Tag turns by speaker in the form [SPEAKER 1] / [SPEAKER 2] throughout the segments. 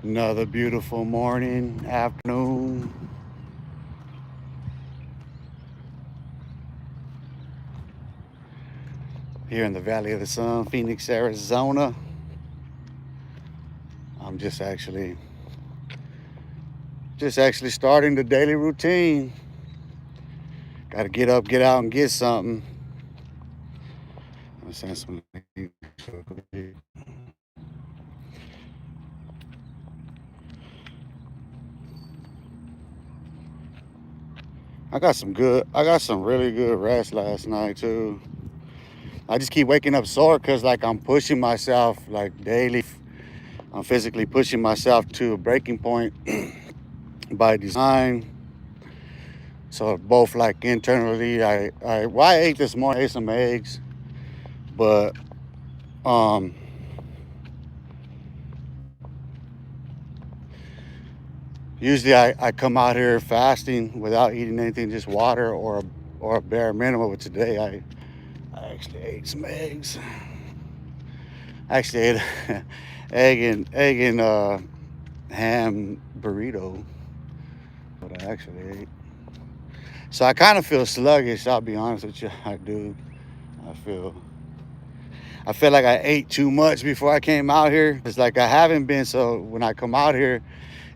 [SPEAKER 1] Another beautiful morning, afternoon here in the Valley of the Sun, Phoenix, Arizona. I'm just actually starting the daily routine. Got to get up, get out, and get something. I'm send some links real quick. I got some really good rest last night too. I just keep waking up sore because like I'm pushing myself like daily. I'm physically pushing myself to a breaking point by design. So both like internally, I ate this morning. I ate some eggs, but um, usually I come out here fasting without eating anything, just water or a bare minimum. But today I actually ate some eggs. I actually ate egg and ham burrito. What I actually ate. So I kind of feel sluggish. I'll be honest with you. I do. I feel I feel like I ate too much before I came out here. It's like I haven't been. So when I come out here,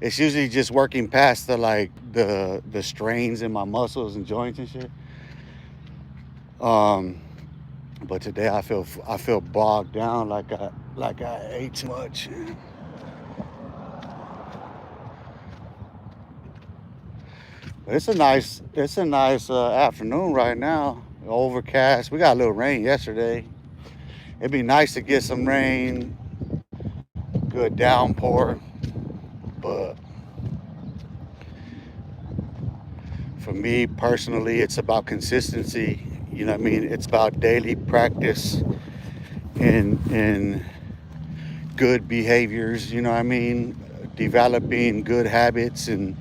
[SPEAKER 1] it's usually just working past the strains in my muscles and joints and shit. Um, but today I feel bogged down like I ate too much. But it's a nice afternoon right now. Overcast. We got a little rain yesterday. It'd be nice to get some rain, good downpour. But for me personally, it's about consistency. You know what I mean? It's about daily practice and good behaviors. You know what I mean? Developing good habits and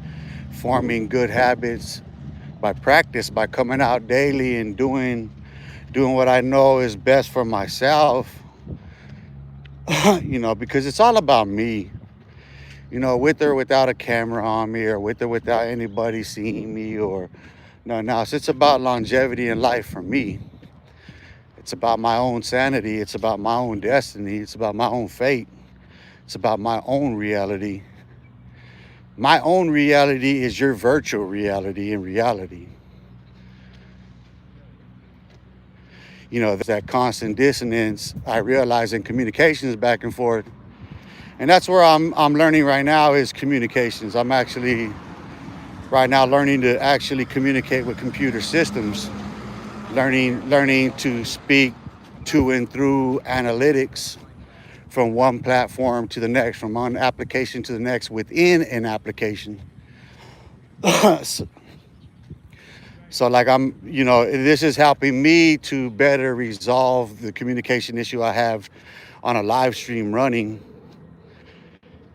[SPEAKER 1] forming good habits by practice, by coming out daily and doing what I know is best for myself. Because it's all about me. With or without a camera on me, or with or without anybody seeing me, or nothing else. It's about longevity in life for me. It's about my own sanity. It's about my own destiny. It's about my own fate. It's about my own reality. My own reality is your virtual reality in reality. There's that constant dissonance I realize in communications back and forth. And that's where I'm learning right now is communications. I'm actually right now learning to actually communicate with computer systems, learning to speak to and through analytics from one platform to the next, from one application to the next within an application. so, so like this is helping me to better resolve the communication issue I have on a live stream running.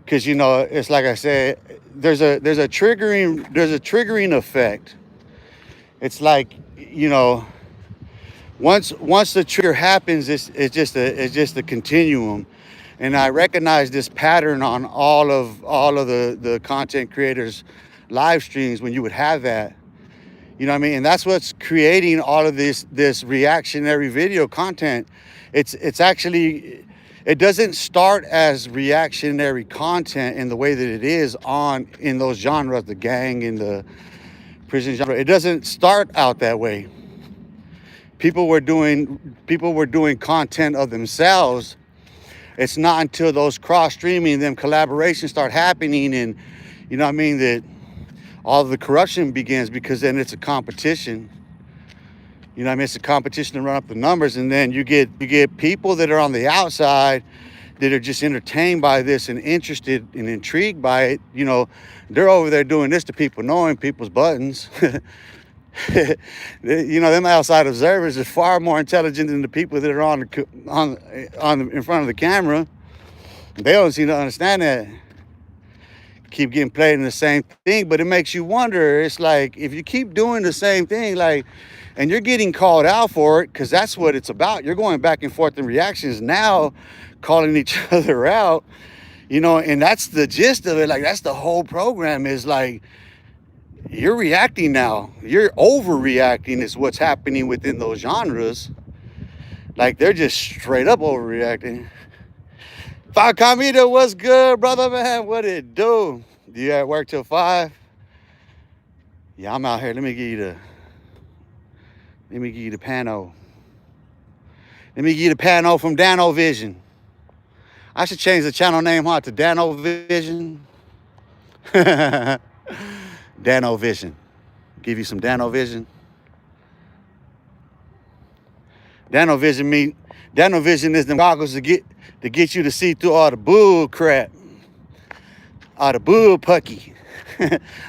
[SPEAKER 1] Because it's like I said, there's a triggering effect. It's like once the trigger happens, it's just a continuum, and I recognize this pattern on all of the content creators live streams when you would have that. You know what I mean? And that's what's creating all of this reactionary video content. It's actually, it doesn't start as reactionary content in the way that it is on in those genres, the gang and the prison genre. It doesn't start out that way. People were doing content of themselves. It's not until those cross streaming, them collaborations start happening, and you know what I mean, that all of the corruption begins, because then it's a competition. You know what I mean? It's a competition to run up the numbers, and then you get people that are on the outside that are just entertained by this and interested and intrigued by it. They're over there doing this to people, knowing people's buttons. Them outside observers are far more intelligent than the people that are in front of the camera. They don't seem to understand that keep getting played in the same thing. But it makes you wonder. It's like, if you keep doing the same thing, like, and you're getting called out for it, because that's what it's about. You're going back and forth in reactions now, calling each other out, and that's the gist of it. Like, that's the whole program, is like, you're reacting now. You're overreacting is what's happening within those genres. Like, they're just straight up overreacting. Facamita, what's good, brother, man? What it do? Do you at work till 5? Yeah, I'm out here. Let me give you the pano. Let me give you the pano from Dano Vision. I should change the channel name, to Dano Vision. Dano Vision. Give you some Dano Vision. Dano Vision is them goggles to get you to see through all the bull crap, all the bull pucky,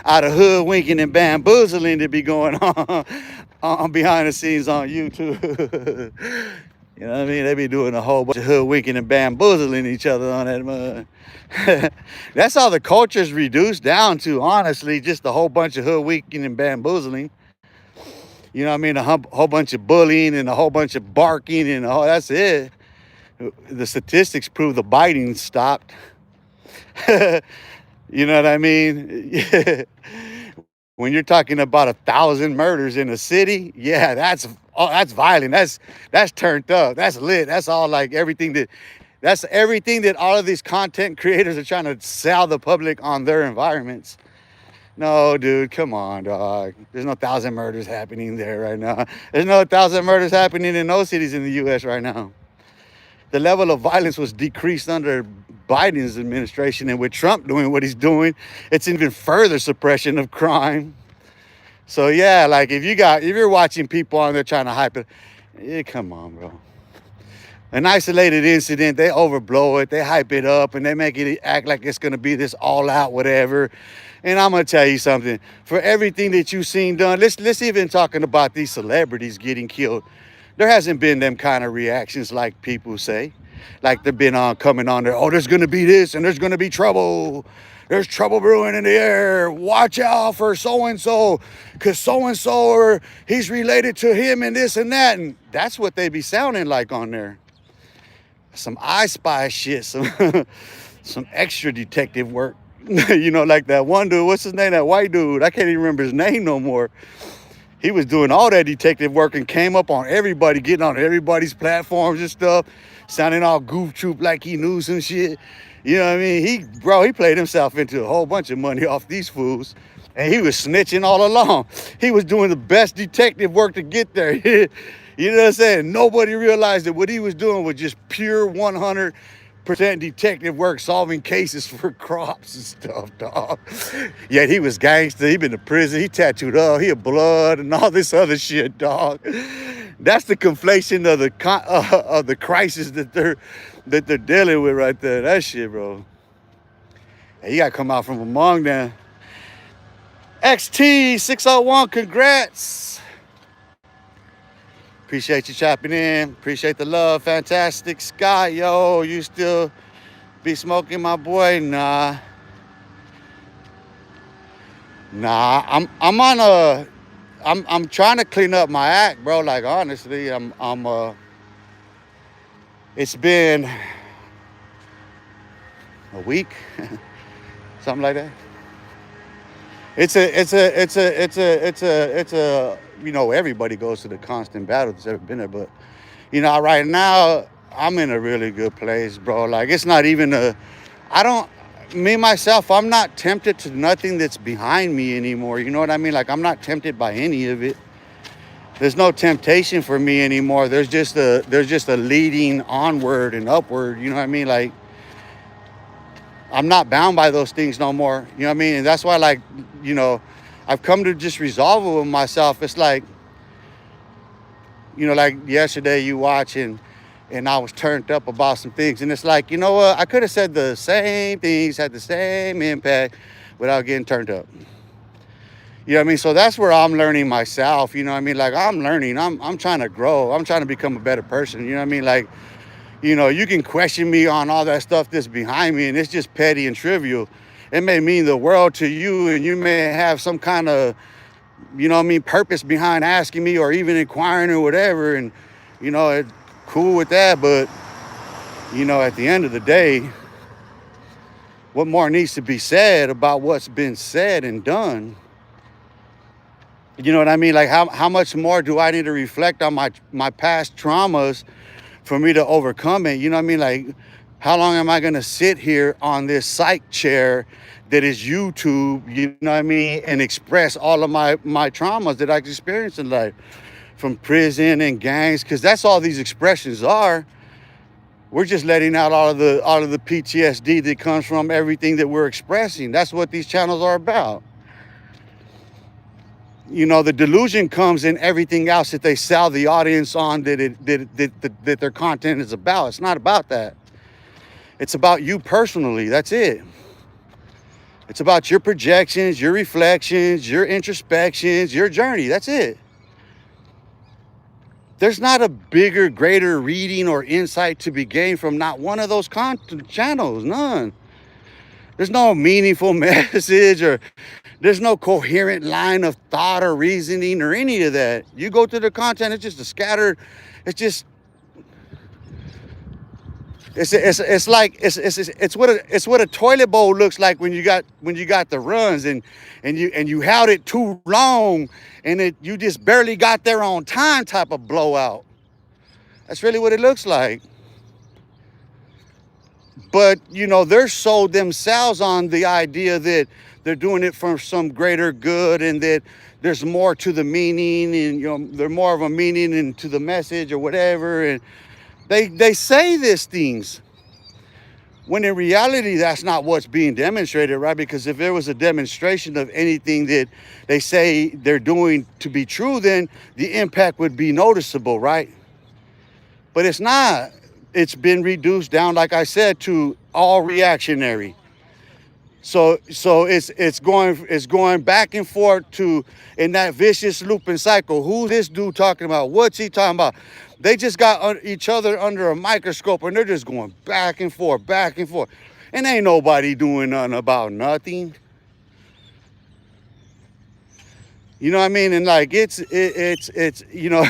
[SPEAKER 1] all the hoodwinking and bamboozling that be going on behind the scenes on YouTube. You know what I mean? They be doing a whole bunch of hoodwinking and bamboozling each other on that mud. That's all the culture's reduced down to, honestly, just a whole bunch of hoodwinking and bamboozling. You know what I mean? A whole bunch of bullying and a whole bunch of barking and that's it. The statistics prove the biting stopped. You know what I mean? When you're talking about 1,000 murders in a city, yeah, that's violent. That's turned up. That's lit. That's all like everything that all of these content creators are trying to sell the public on their environments. No, dude, come on, dog. There's no 1,000 murders happening there right now. There's no 1,000 murders happening in those cities in the U.S. right now. The level of violence was decreased under Biden's administration, and with Trump doing what he's doing, it's even further suppression of crime. So yeah, like if you're watching people on there trying to hype it, come on, bro. An isolated incident, they overblow it, they hype it up, and they make it act like it's gonna be this all-out whatever. And I'm gonna tell you something. For everything that you've seen done, let's even talking about these celebrities getting killed. There hasn't been them kind of reactions like people say. Like they've been coming on there, there's gonna be this and there's gonna be trouble. There's trouble brewing in the air. Watch out for so-and-so, because so-and-so, or he's related to him and this and that. And that's what they be sounding like on there. Some I Spy shit, some extra detective work. Like that one dude, what's his name? That white dude, I can't even remember his name no more. He was doing all that detective work and came up on everybody, getting on everybody's platforms and stuff, sounding all goof troop like he knew some shit. You know what I mean? He played himself into a whole bunch of money off these fools. And he was snitching all along. He was doing the best detective work to get there. You know what I'm saying? Nobody realized that what he was doing was just pure 100% detective work, solving cases for crops and stuff, dog. Yet he was gangster. He been to prison. He tattooed up. He had blood and all this other shit, dog. That's the conflation of the crisis that they're dealing with right there. That shit, bro. Hey, you gotta come out from among them. XT601, congrats. Appreciate you chopping in. Appreciate the love. Fantastic. Scott, yo, you still be smoking, my boy? Nah. I'm trying to clean up my act, bro. Like, honestly, it's been a week, something like that. It's a everybody goes to the constant battle that's ever been there, but right now I'm in a really good place, bro. Like, it's not even I'm not tempted to nothing that's behind me anymore. You know what I mean? Like, I'm not tempted by any of it. There's no temptation for me anymore. There's just a leading onward and upward. You know what I mean? Like, I'm not bound by those things no more. You know what I mean? And that's why, like, I've come to just resolve it with myself. It's like, like yesterday you watching and I was turned up about some things. And it's like, you know what? I could have said the same things, had the same impact without getting turned up. You know what I mean? So that's where I'm learning myself. You know what I mean? Like, I'm learning. I'm trying to grow. I'm trying to become a better person. You know what I mean? Like, you can question me on all that stuff that's behind me, and it's just petty and trivial. it may mean the world to you, and you may have some kind of, you know what I mean, purpose behind asking me or even inquiring or whatever. And, you know, it's cool with that. But, you know, at the end of the day, what more needs to be said about what's been said and done? You know what I mean? Like, how much more do I need to reflect on my past traumas for me to overcome it? You know what I mean? Like, how long am I going to sit here on this psych chair that is YouTube, you know what I mean, and express all of my traumas that I've experienced in life from prison and gangs? Because that's all these expressions are. We're just letting out all of the PTSD that comes from everything that we're expressing. That's what these channels are about. You know, the delusion comes in everything else that they sell the audience on that their content is about. It's not about that. It's about you personally. That's it. It's about your projections, your reflections, your introspections, your journey. That's it. There's not a bigger, greater reading or insight to be gained from not one of those content channels. None. There's no meaningful message, or there's no coherent line of thought or reasoning or any of that. You go through the content, it's just a scattered, it's just, it's like it's what a toilet bowl looks like when you got the runs, and you held it too long, and you just barely got there on time type of blowout. That's really what it looks like. But, you know, they're sold themselves on the idea that they're doing it for some greater good, and that there's more to the meaning, and, you know, there's more of a meaning into the message or whatever. And they say these things, when in reality, that's not what's being demonstrated, right? Because if there was a demonstration of anything that they say they're doing to be true, then the impact would be noticeable, right? But it's not. It's been reduced down, like I said, to all reactionary. So it's going back and forth in that vicious looping cycle. Who's this dude talking about? What's he talking about? They just got each other under a microscope, and they're just going back and forth, and ain't nobody doing nothing about nothing. You know what I mean? And like it's you know,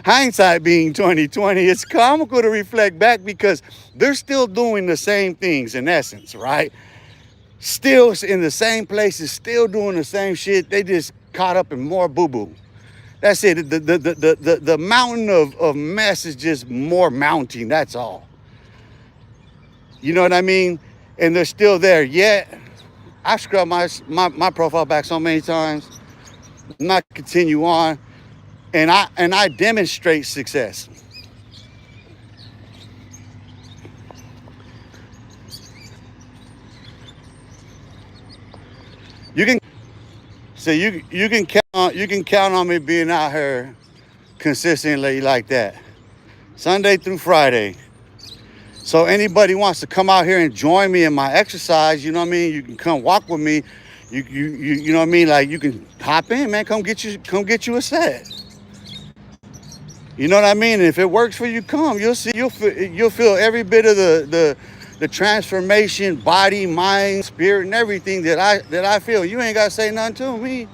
[SPEAKER 1] hindsight being 2020, it's comical to reflect back, because they're still doing the same things in essence, right? Still in the same places, still doing the same shit. They just caught up in more boo-boo. That's it. The mountain of mess is just more mounting. That's all. You know what I mean? And they're still there. Yet I've scrubbed my profile back so many times. I'm not continue on, and I demonstrate success. You can count on me being out here consistently like that, Sunday through Friday. So anybody wants to come out here and join me in my exercise, you know what I mean? You can come walk with me. You know what I mean? Like, you can hop in, man. Come get you a set. You know what I mean? And if it works for you, come. You'll see. You'll feel every bit of the transformation, body, mind, spirit, and everything that I feel. You ain't gotta say nothing to me.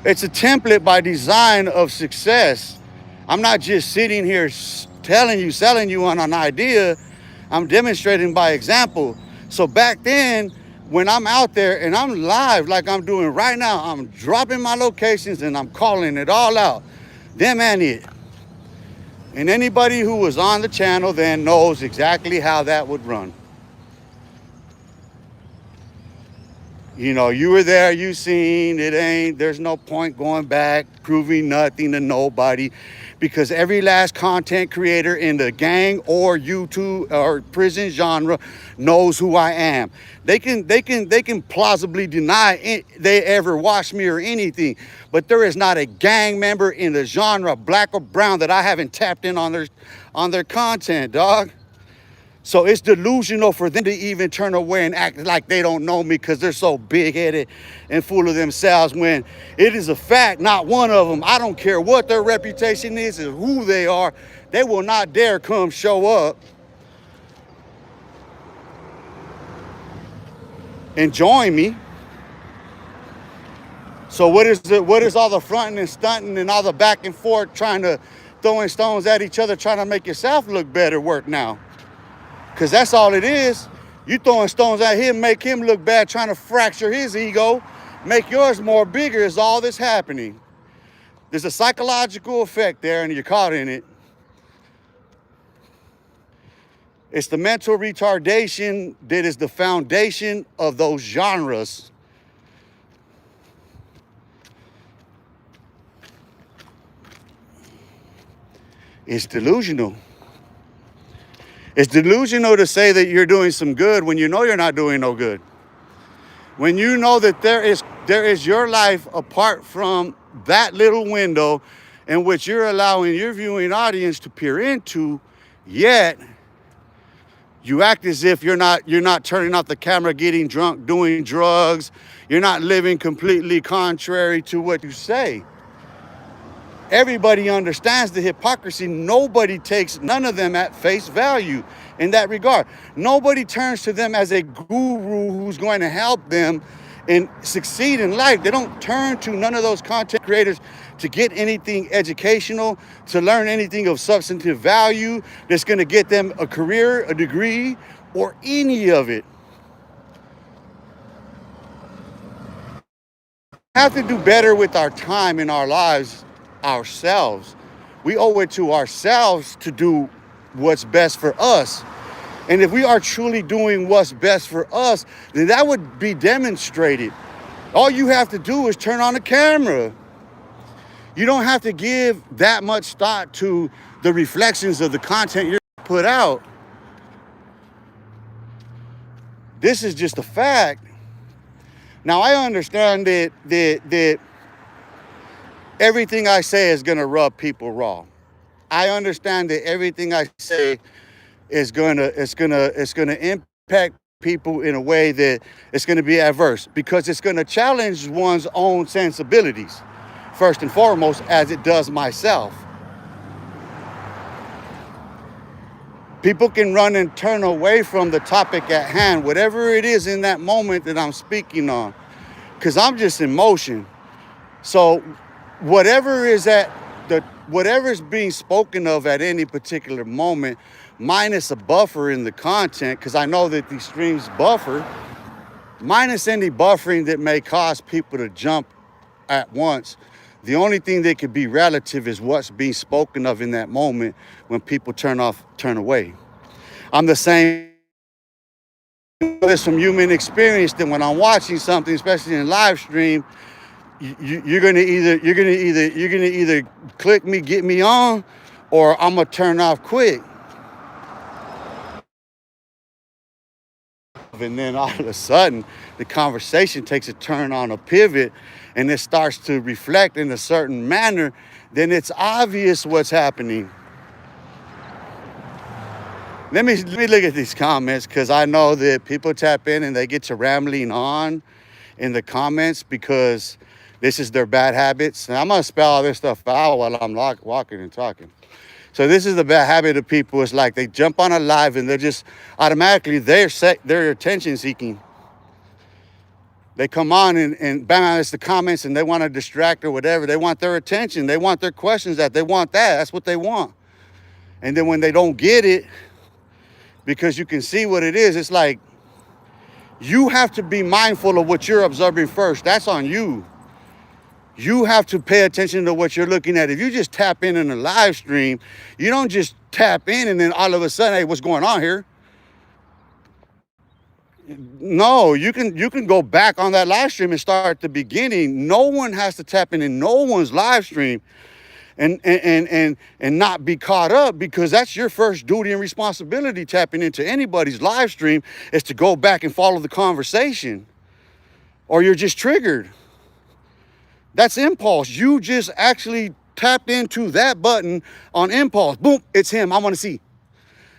[SPEAKER 1] It's a template by design of success. I'm not just sitting here selling you on an idea. I'm demonstrating by example. So back then, when I'm out there and I'm live like I'm doing right now, I'm dropping my locations and I'm calling it all out. Them and it. And anybody who was on the channel then knows exactly how that would run. You know, you were there, you seen, there's no point going back, proving nothing to nobody, because every last content creator in the gang or YouTube or prison genre knows who I am. They can plausibly deny they ever watched me or anything, but there is not a gang member in the genre, black or brown, that I haven't tapped in on their content, dog. So it's delusional for them to even turn away and act like they don't know me because they're so big-headed and full of themselves, when it is a fact, not one of them, I don't care what their reputation is and who they are, they will not dare come show up enjoying me. So what is all the fronting and stunting and all the back and forth trying to throwing stones at each other, trying to make yourself look better work now? Because that's all it is. You throwing stones at him, make him look bad, trying to fracture his ego, make yours more bigger is all that's happening. There's a psychological effect there and you're caught in it. It's the mental retardation that is the foundation of those genres. It's delusional. It's delusional to say that you're doing some good when you know you're not doing no good. When you know that there is your life apart from that little window in which you're allowing your viewing audience to peer into, yet you act as if you're not turning off the camera, getting drunk, doing drugs. You're not living completely contrary to what you say. Everybody understands the hypocrisy. Nobody takes none of them at face value in that regard. Nobody turns to them as a guru who's going to help them and succeed in life. They don't turn to none of those content creators to get anything educational, to learn anything of substantive value that's going to get them a career, a degree, or any of it. We have to do better with our time in our lives ourselves. We owe it to ourselves to do what's best for us. And if we are truly doing what's best for us, then that would be demonstrated. All you have to do is turn on the camera. You don't have to give that much thought to the reflections of the content you're put out. This is just a fact. Now, I understand that everything I say is going to rub people raw. I understand that everything I say is going to impact people in a way that it's going to be adverse, because it's going to challenge one's own sensibilities, first and foremost, as it does myself. People can run and turn away from the topic at hand, whatever it is in that moment that I'm speaking on, because I'm just in motion. So whatever is being spoken of at any particular moment, minus a buffer in the content, because I know that these streams buffer, minus any buffering that may cause people to jump at once, the only thing that could be relative is what's being spoken of in that moment when people turn away. I'm the same. There's some human experience that when I'm watching something, especially in live stream, you're gonna either click me, get me on, or I'm gonna turn off quick. And then all of a sudden, the conversation takes a turn on a pivot, and it starts to reflect in a certain manner. Then it's obvious what's happening. Let me look at these comments, because I know that people tap in and they get to rambling on in the comments because this is their bad habits. And I'm going to spell all this stuff out while I'm walking and talking. So this is the bad habit of people. It's like they jump on a live and they're just automatically, they're attention seeking. They come on and bam, it's the comments and they want to distract or whatever. They want their attention. They want their questions that they want that. That's what they want. And then when they don't get it, because you can see what it is, it's like you have to be mindful of what you're observing first. That's on you. You have to pay attention to what you're looking at. If you just tap in a live stream, you don't just tap in and then all of a sudden, hey, what's going on here? No, you can go back on that live stream and start at the beginning. No one has to tap in no one's live stream and not be caught up, because that's your first duty and responsibility. Tapping into anybody's live stream is to go back and follow the conversation, or you're just triggered. That's impulse. You just actually tapped into that button on impulse. Boom, it's him. I want to see.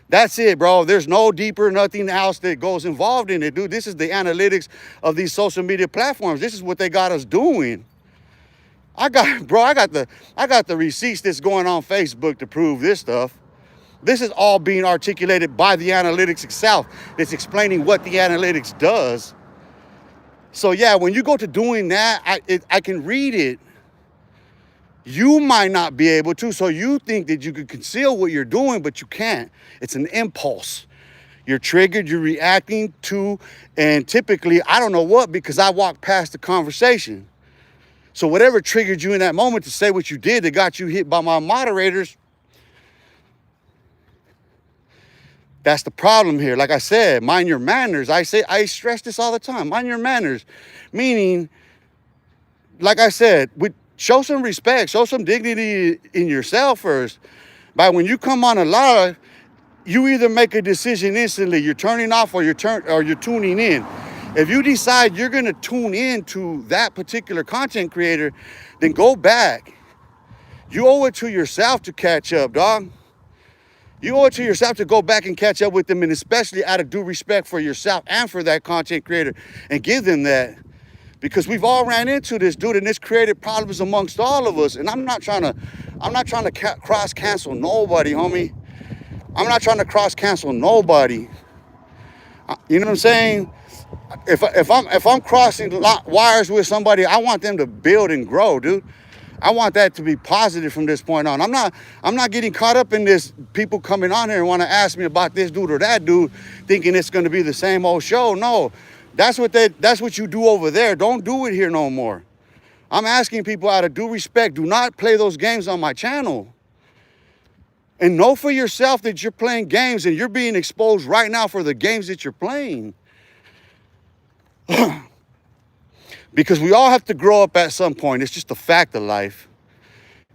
[SPEAKER 1] That's it, bro. There's no deeper, nothing else that goes involved in it, dude. This is the analytics of these social media platforms. This is what they got us doing. I got the receipts that's going on Facebook to prove this stuff. This is all being articulated by the analytics itself. It's explaining what the analytics does. So yeah, when you go to doing that, I can read it. You might not be able to, so you think that you could conceal what you're doing, but you can't. It's an impulse. You're triggered, you're reacting to, and typically, I don't know what, because I walked past the conversation. So whatever triggered you in that moment to say what you did that got you hit by my moderators, that's the problem here. Like I said, mind your manners. I stress this all the time. Mind your manners. Meaning, like I said, show some respect, show some dignity in yourself first. But when you come on a live, you either make a decision instantly, you're turning off or you're tuning in. If you decide you're gonna tune in to that particular content creator, then go back. You owe it to yourself to catch up, dog. You owe it to yourself to go back and catch up with them, and especially out of due respect for yourself and for that content creator, and give them that. Because we've all ran into this, dude, and this created problems amongst all of us. And I'm not trying to cross cancel nobody, homie. I'm not trying to cross cancel nobody. You know what I'm saying? If I'm crossing wires with somebody, I want them to build and grow, dude. I want that to be positive from this point on. I'm not getting caught up in this, people coming on here and want to ask me about this dude or that dude, thinking it's going to be the same old show. No, that's what you do over there. Don't do it here no more. I'm asking people out of due respect, do not play those games on my channel. And know for yourself that you're playing games and you're being exposed right now for the games that you're playing. Because we all have to grow up at some point. It's just a fact of life.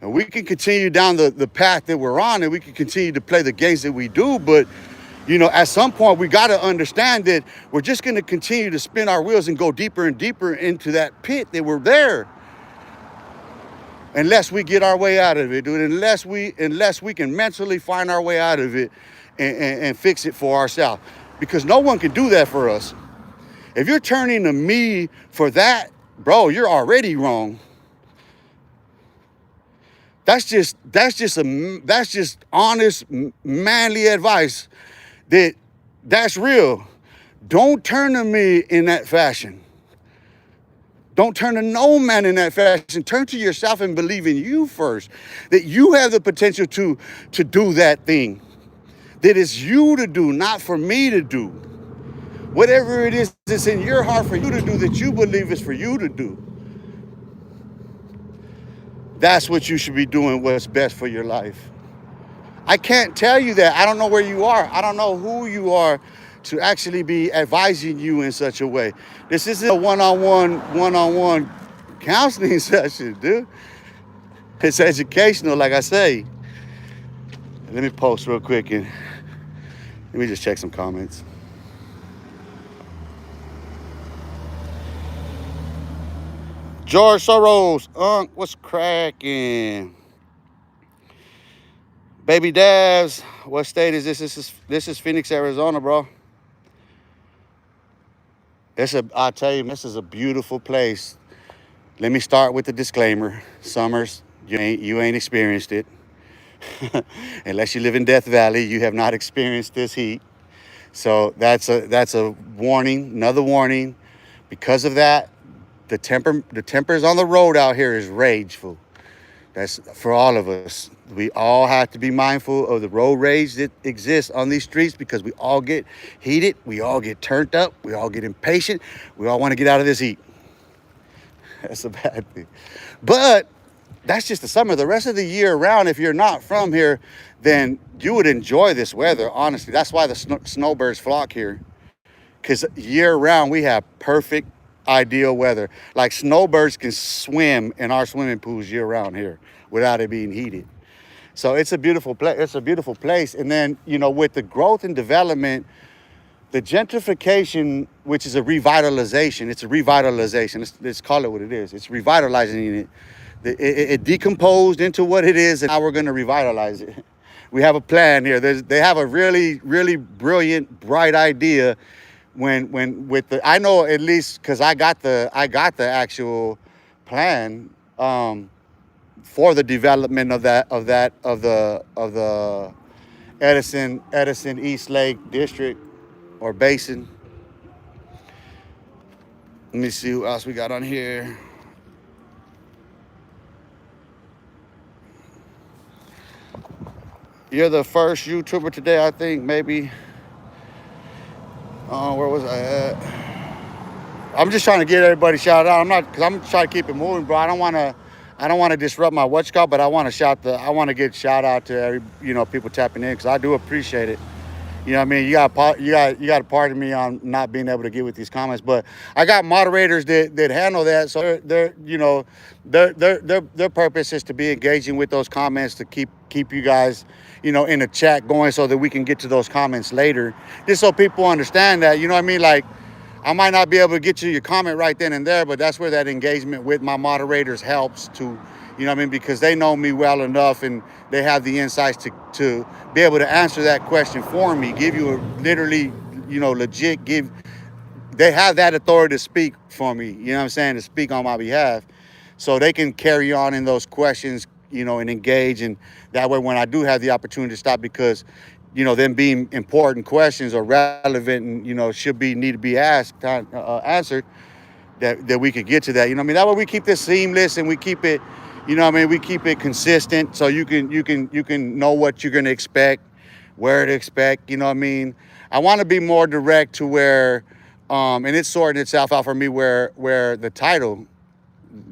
[SPEAKER 1] And we can continue down the path that we're on, and we can continue to play the games that we do. But, you know, at some point, we got to understand that we're just going to continue to spin our wheels and go deeper and deeper into that pit that we're there. Unless we get our way out of it, dude. Unless we can mentally find our way out of it and fix it for ourselves. Because no one can do that for us. If you're turning to me for that, bro, you're already wrong. That's just honest, manly advice. That's real. Don't turn to me in that fashion. Don't turn to no man in that fashion. Turn to yourself and believe in you first. That you have the potential to do that thing. That it's you to do, not for me to do. Whatever it is that's in your heart for you to do, that you believe is for you to do. That's what you should be doing, what's best for your life. I can't tell you that. I don't know where you are. I don't know who you are to actually be advising you in such a way. This isn't a one-on-one counseling session, dude. It's educational, like I say. Let me post real quick and let me just check some comments. George Soros, what's cracking? Baby Davs, what state is this? This is Phoenix, Arizona, bro. I'll tell you, this is a beautiful place. Let me start with the disclaimer. Summers, you ain't experienced it. Unless you live in Death Valley, you have not experienced this heat. So that's a warning, another warning. Because of that, the tempers on the road out here is rageful. That's for all of us. We all have to be mindful of the road rage that exists on these streets, because we all get heated, we all get turned up, we all get impatient, we all want to get out of this heat. That's a bad thing. But that's just the summer. The rest of the year around, if you're not from here, then you would enjoy this weather, honestly. That's why the snowbirds flock here. Because year round, we have perfect, ideal weather. Like snowbirds can swim in our swimming pools year round here without it being heated. So it's a beautiful place. It's a beautiful place. And then, you know, with the growth and development, the gentrification, which is a revitalization, it's a revitalization. Let's call it what it is. It's revitalizing it. It decomposed into what it is, and now we're going to revitalize it. We have a plan here. They have a really, really brilliant, bright idea. I know, at least because I got the actual plan for the development of the Edison East Lake District or Basin. Let me see who else we got on here. You're the first YouTuber today, I think, maybe. Where was I at? I'm just trying to get everybody shouted out. Because I'm trying to keep it moving, bro. I don't want to disrupt my what's called, but I want to get shout out to every, people tapping in, because I do appreciate it. You know what I mean? You got to pardon me on not being able to get with these comments, but I got moderators that handle that. So their purpose is to be engaging with those comments, to keep you guys, in the chat going, so that we can get to those comments later, just so people understand that, you know what I mean? Like, I might not be able to get you your comment right then and there, but that's where that engagement with my moderators helps to, you know what I mean? Because they know me well enough, and they have the insights to be able to answer that question for me, give you literally, legit they have that authority to speak for me, you know what I'm saying? To speak on my behalf, so they can carry on in those questions, and engage. And that way, when I do have the opportunity to stop, because them being important questions or relevant and, need to be asked, answered, that we could get to that. You know what I mean? That way we keep this seamless, and we keep it, we keep it consistent, so you can know what you're gonna expect, where to expect, you know what I mean? I wanna be more direct to where, and it's sorting itself out for me, where the title,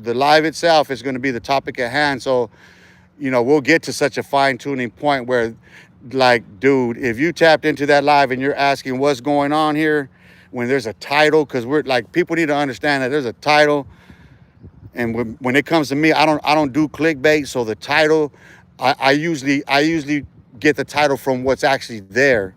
[SPEAKER 1] the live itself, is gonna be the topic at hand. So, we'll get to such a fine-tuning point where, like, dude, if you tapped into that live and you're asking what's going on here, when there's a title, because we're like, people need to understand that there's a title, and when it comes to me, I don't do clickbait. So the title, I usually get the title from what's actually there,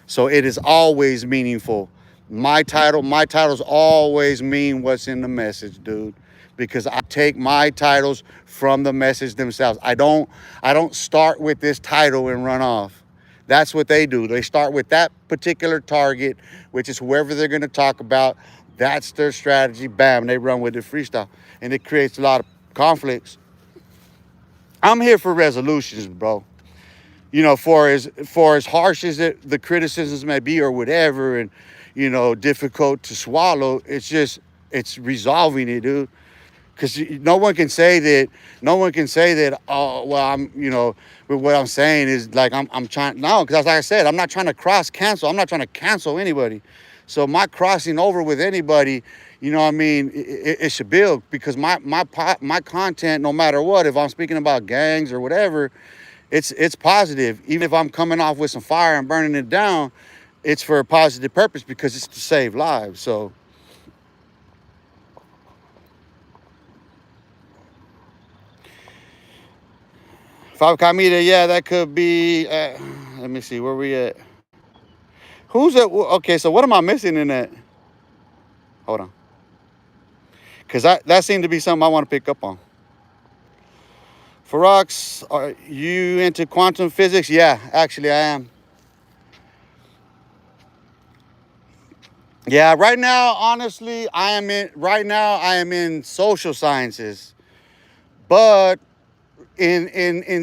[SPEAKER 1] so it is always meaningful. My titles always mean what's in the message, dude, because I take my titles from the message themselves. I don't start with this title and run off. That's what they do. They start with that particular target, which is whoever they're going to talk about. That's their strategy. Bam, they run with it freestyle, and it creates a lot of conflicts. I'm here for resolutions, bro. For as harsh as the criticisms may be or whatever, and difficult to swallow, it's resolving it, dude. Because no one can say that, oh, well, but what I'm saying is, like, I'm trying, no, because like I said, I'm not trying to cross cancel. I'm not trying to cancel anybody. So my crossing over with anybody, it should build, because my content, no matter what, if I'm speaking about gangs or whatever, it's positive. Even if I'm coming off with some fire and burning it down, it's for a positive purpose, because it's to save lives. So, Five Comida, yeah, that could be. Let me see, where we at? Who's that? Okay, so what am I missing in that? Hold on, because that seemed to be something I want to pick up on. Farox, are you into quantum physics? Yeah, actually, I am. Yeah, right now, honestly, I am in social sciences, but in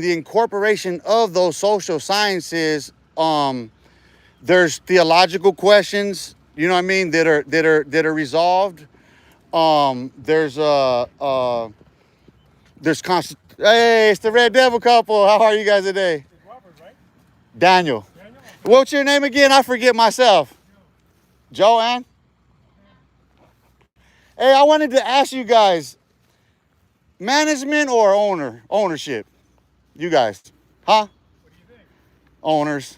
[SPEAKER 1] the incorporation of those social sciences, there's theological questions, you know what I mean, that are resolved. Hey, it's the Red Devil couple. How are you guys today?
[SPEAKER 2] It's Robert, right?
[SPEAKER 1] Daniel.
[SPEAKER 2] Daniel?
[SPEAKER 1] What's your name again? I forget myself. Joanne? Hey, I wanted to ask you guys, management or ownership? You guys, huh?
[SPEAKER 2] What do you think?
[SPEAKER 1] Owners.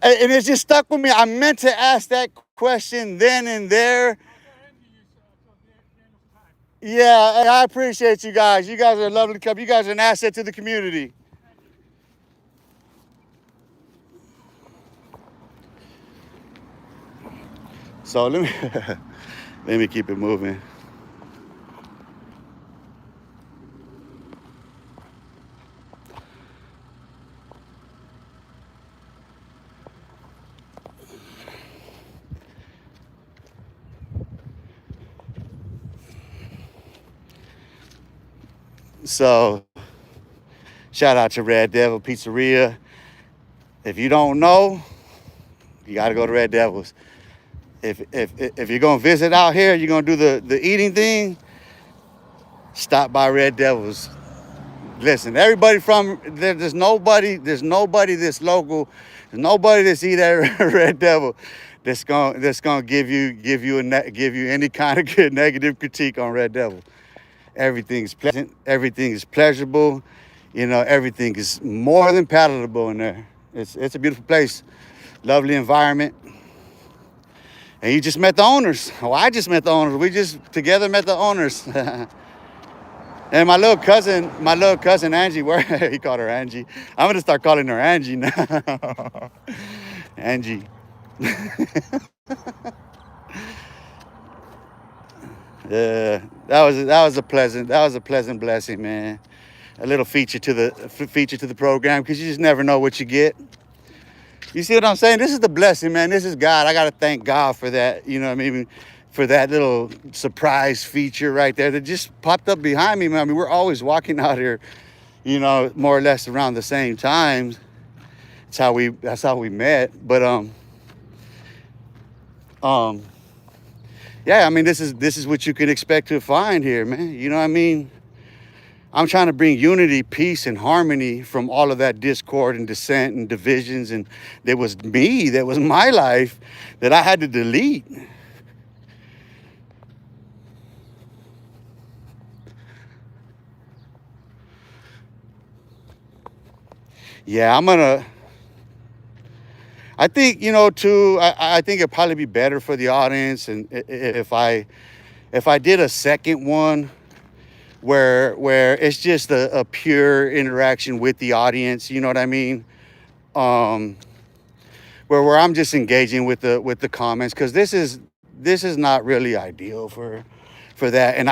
[SPEAKER 1] And it's just stuck with me. I meant to ask that question then and there.
[SPEAKER 2] I'll go ahead and use Daniel's time.
[SPEAKER 1] Yeah, and I appreciate you guys. You guys are a lovely couple. You guys are an asset to the community. So let me keep it moving. So shout out to Red Devil Pizzeria. If you don't know, you got to go to Red Devils. If you're gonna visit out here, you're gonna do the eating thing. Stop by Red Devils. Listen, everybody from there's nobody this local, there's nobody that's eat at Red Devil that's gonna give you any kind of good negative critique on Red Devil. Everything is pleasant, everything is pleasurable, everything is more than palatable in there. It's a beautiful place, lovely environment. And you just met the owners. Well, I just met the owners. We just together met the owners. And my little cousin Angie, where he called her Angie. I'm gonna start calling her Angie now. Angie. Yeah, that was a pleasant blessing, man. A little feature to the program, because you just never know what you get. You see what I'm saying? This is the blessing, man. This is God. I gotta thank God for that. You know what I mean? For that little surprise feature right there that just popped up behind me, man. I mean, we're always walking out here, more or less around the same time. That's how we met. But yeah, I mean, this is what you can expect to find here, man. You know what I mean? I'm trying to bring unity, peace, and harmony from all of that discord and dissent and divisions. And that was my life that I had to delete. Yeah, I think, too, I think it'd probably be better for the audience and if I did a second one where it's just a pure interaction with the audience, you know what I mean? Where I'm just engaging with the comments, because this is not really ideal for that. And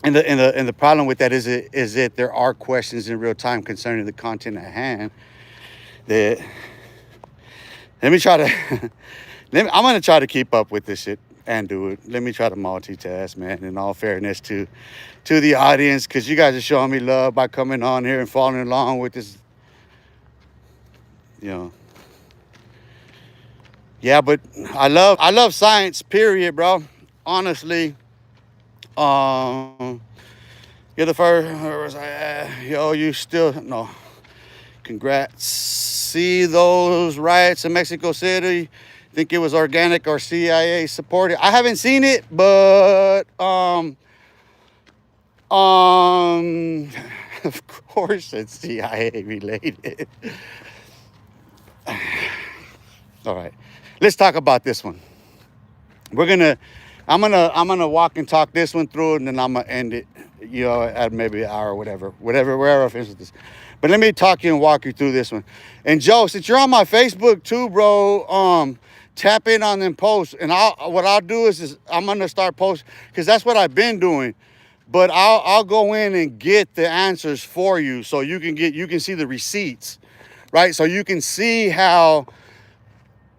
[SPEAKER 1] And the problem with that is that there are questions in real time concerning the content at hand. That I'm gonna try to keep up with this shit and do it. Let me try to multitask, man. In all fairness to the audience, because you guys are showing me love by coming on here and following along with this. Yeah, but I love science. Period, bro. Honestly. You're the first. You still no. Congrats. See those riots in Mexico City? Think it was organic or CIA supported? I haven't seen it, but of course it's CIA related. All right, let's talk about this one. I'm gonna walk and talk this one through, and then I'm gonna end it, at maybe an hour or wherever I finish this. But let me talk you and walk you through this one. And Joe, since you're on my Facebook too, bro, tap in on them posts. And what I'll do is I'm gonna start posting, because that's what I've been doing. But I'll go in and get the answers for you, so you can see the receipts, right? So you can see how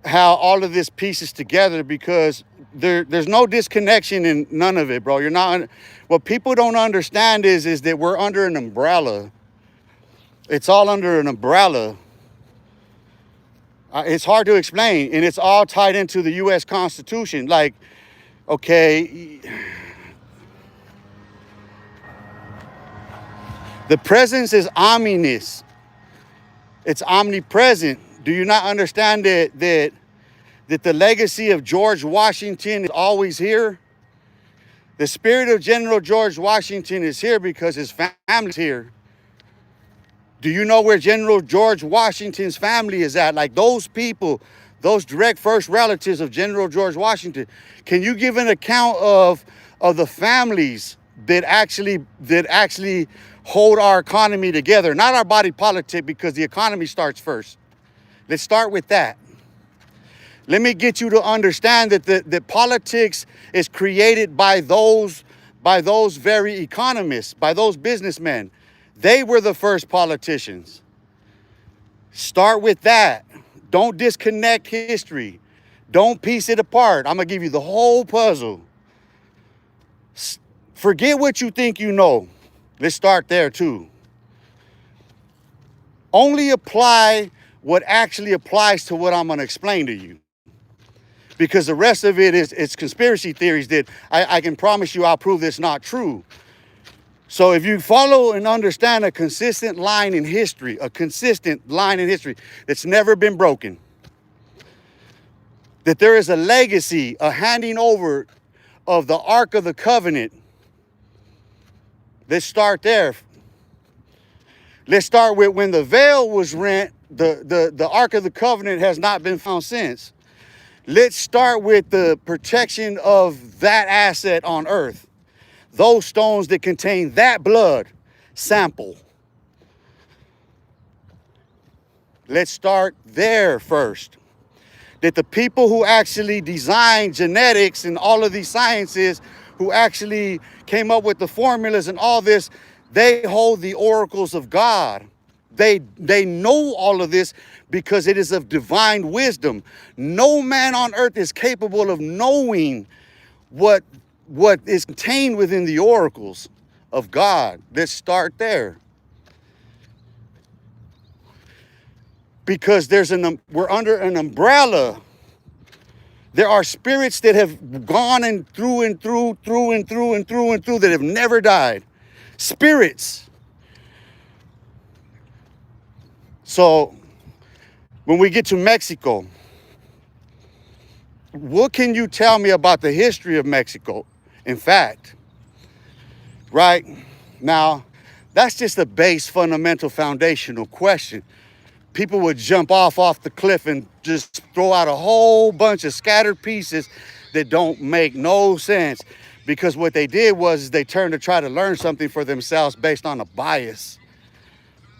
[SPEAKER 1] all of this pieces together, because there's no disconnection in none of it, bro. You're not. What people don't understand is that we're under an umbrella. It's all under an umbrella. It's hard to explain, and it's all tied into the U.S. Constitution. Like, okay, the presence is ominous. It's omnipresent. Do you not understand that the legacy of George Washington is always here? The spirit of General George Washington is here because his family's here. Do you know where General George Washington's family is at? Like those people, those direct first relatives of General George Washington. Can you give an account of the families that actually hold our economy together? Not our body politic, because the economy starts first. Let's start with that. Let me get you to understand that politics is created by those very economists, by those businessmen. They were the first politicians. Start with that. Don't disconnect history. Don't piece it apart. I'm going to give you the whole puzzle. Forget what you think you know. Let's start there too. Only apply what actually applies to what I'm going to explain to you. Because the rest of it is it's conspiracy theories that I can promise you I'll prove this not true. So if you follow and understand a consistent line in history, that's never been broken, that there is a legacy, a handing over of the Ark of the Covenant. Let's start there. Let's start with when the veil was rent, the Ark of the Covenant has not been found since. Let's start with the protection of that asset on earth. Those stones that contain that blood sample. Let's start there first. That the people who actually designed genetics and all of these sciences, who actually came up with the formulas and all this, they hold the oracles of God. They know all of this because it is of divine wisdom. No man on earth is capable of knowing what is contained within the oracles of God. Let's start there. Because we're under an umbrella. There are spirits that have gone and through that have never died. Spirits. So when we get to Mexico, what can you tell me about the history of Mexico? In fact, right now, that's just a base, fundamental, foundational question. People would jump off the cliff and just throw out a whole bunch of scattered pieces that don't make no sense, because what they did was they turned to try to learn something for themselves based on a bias,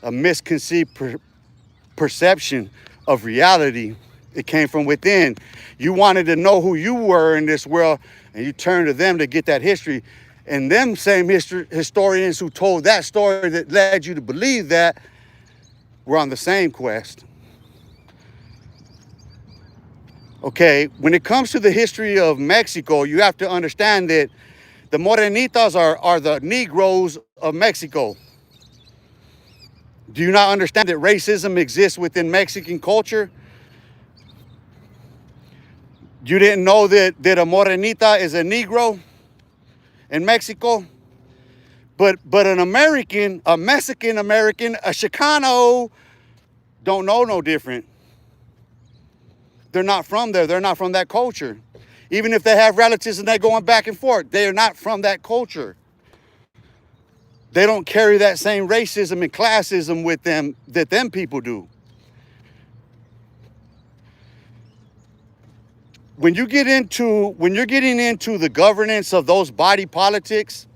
[SPEAKER 1] a misconceived perception of reality. It came from within. You wanted to know who you were in this world, and you turned to them to get that history. And them same historians who told that story that led you to believe that were on the same quest. Okay, when it comes to the history of Mexico, you have to understand that the Morenitas are the Negroes of Mexico. Do you not understand that racism exists within Mexican culture? You didn't know that a Morenita is a Negro in Mexico? But an American, a Mexican American, a Chicano, don't know no different. They're not from there. They're not from that culture. Even if they have relatives and they're going back and forth, they are not from that culture. They don't carry that same racism and classism with them that them people do. When you're getting into the governance of those body politics,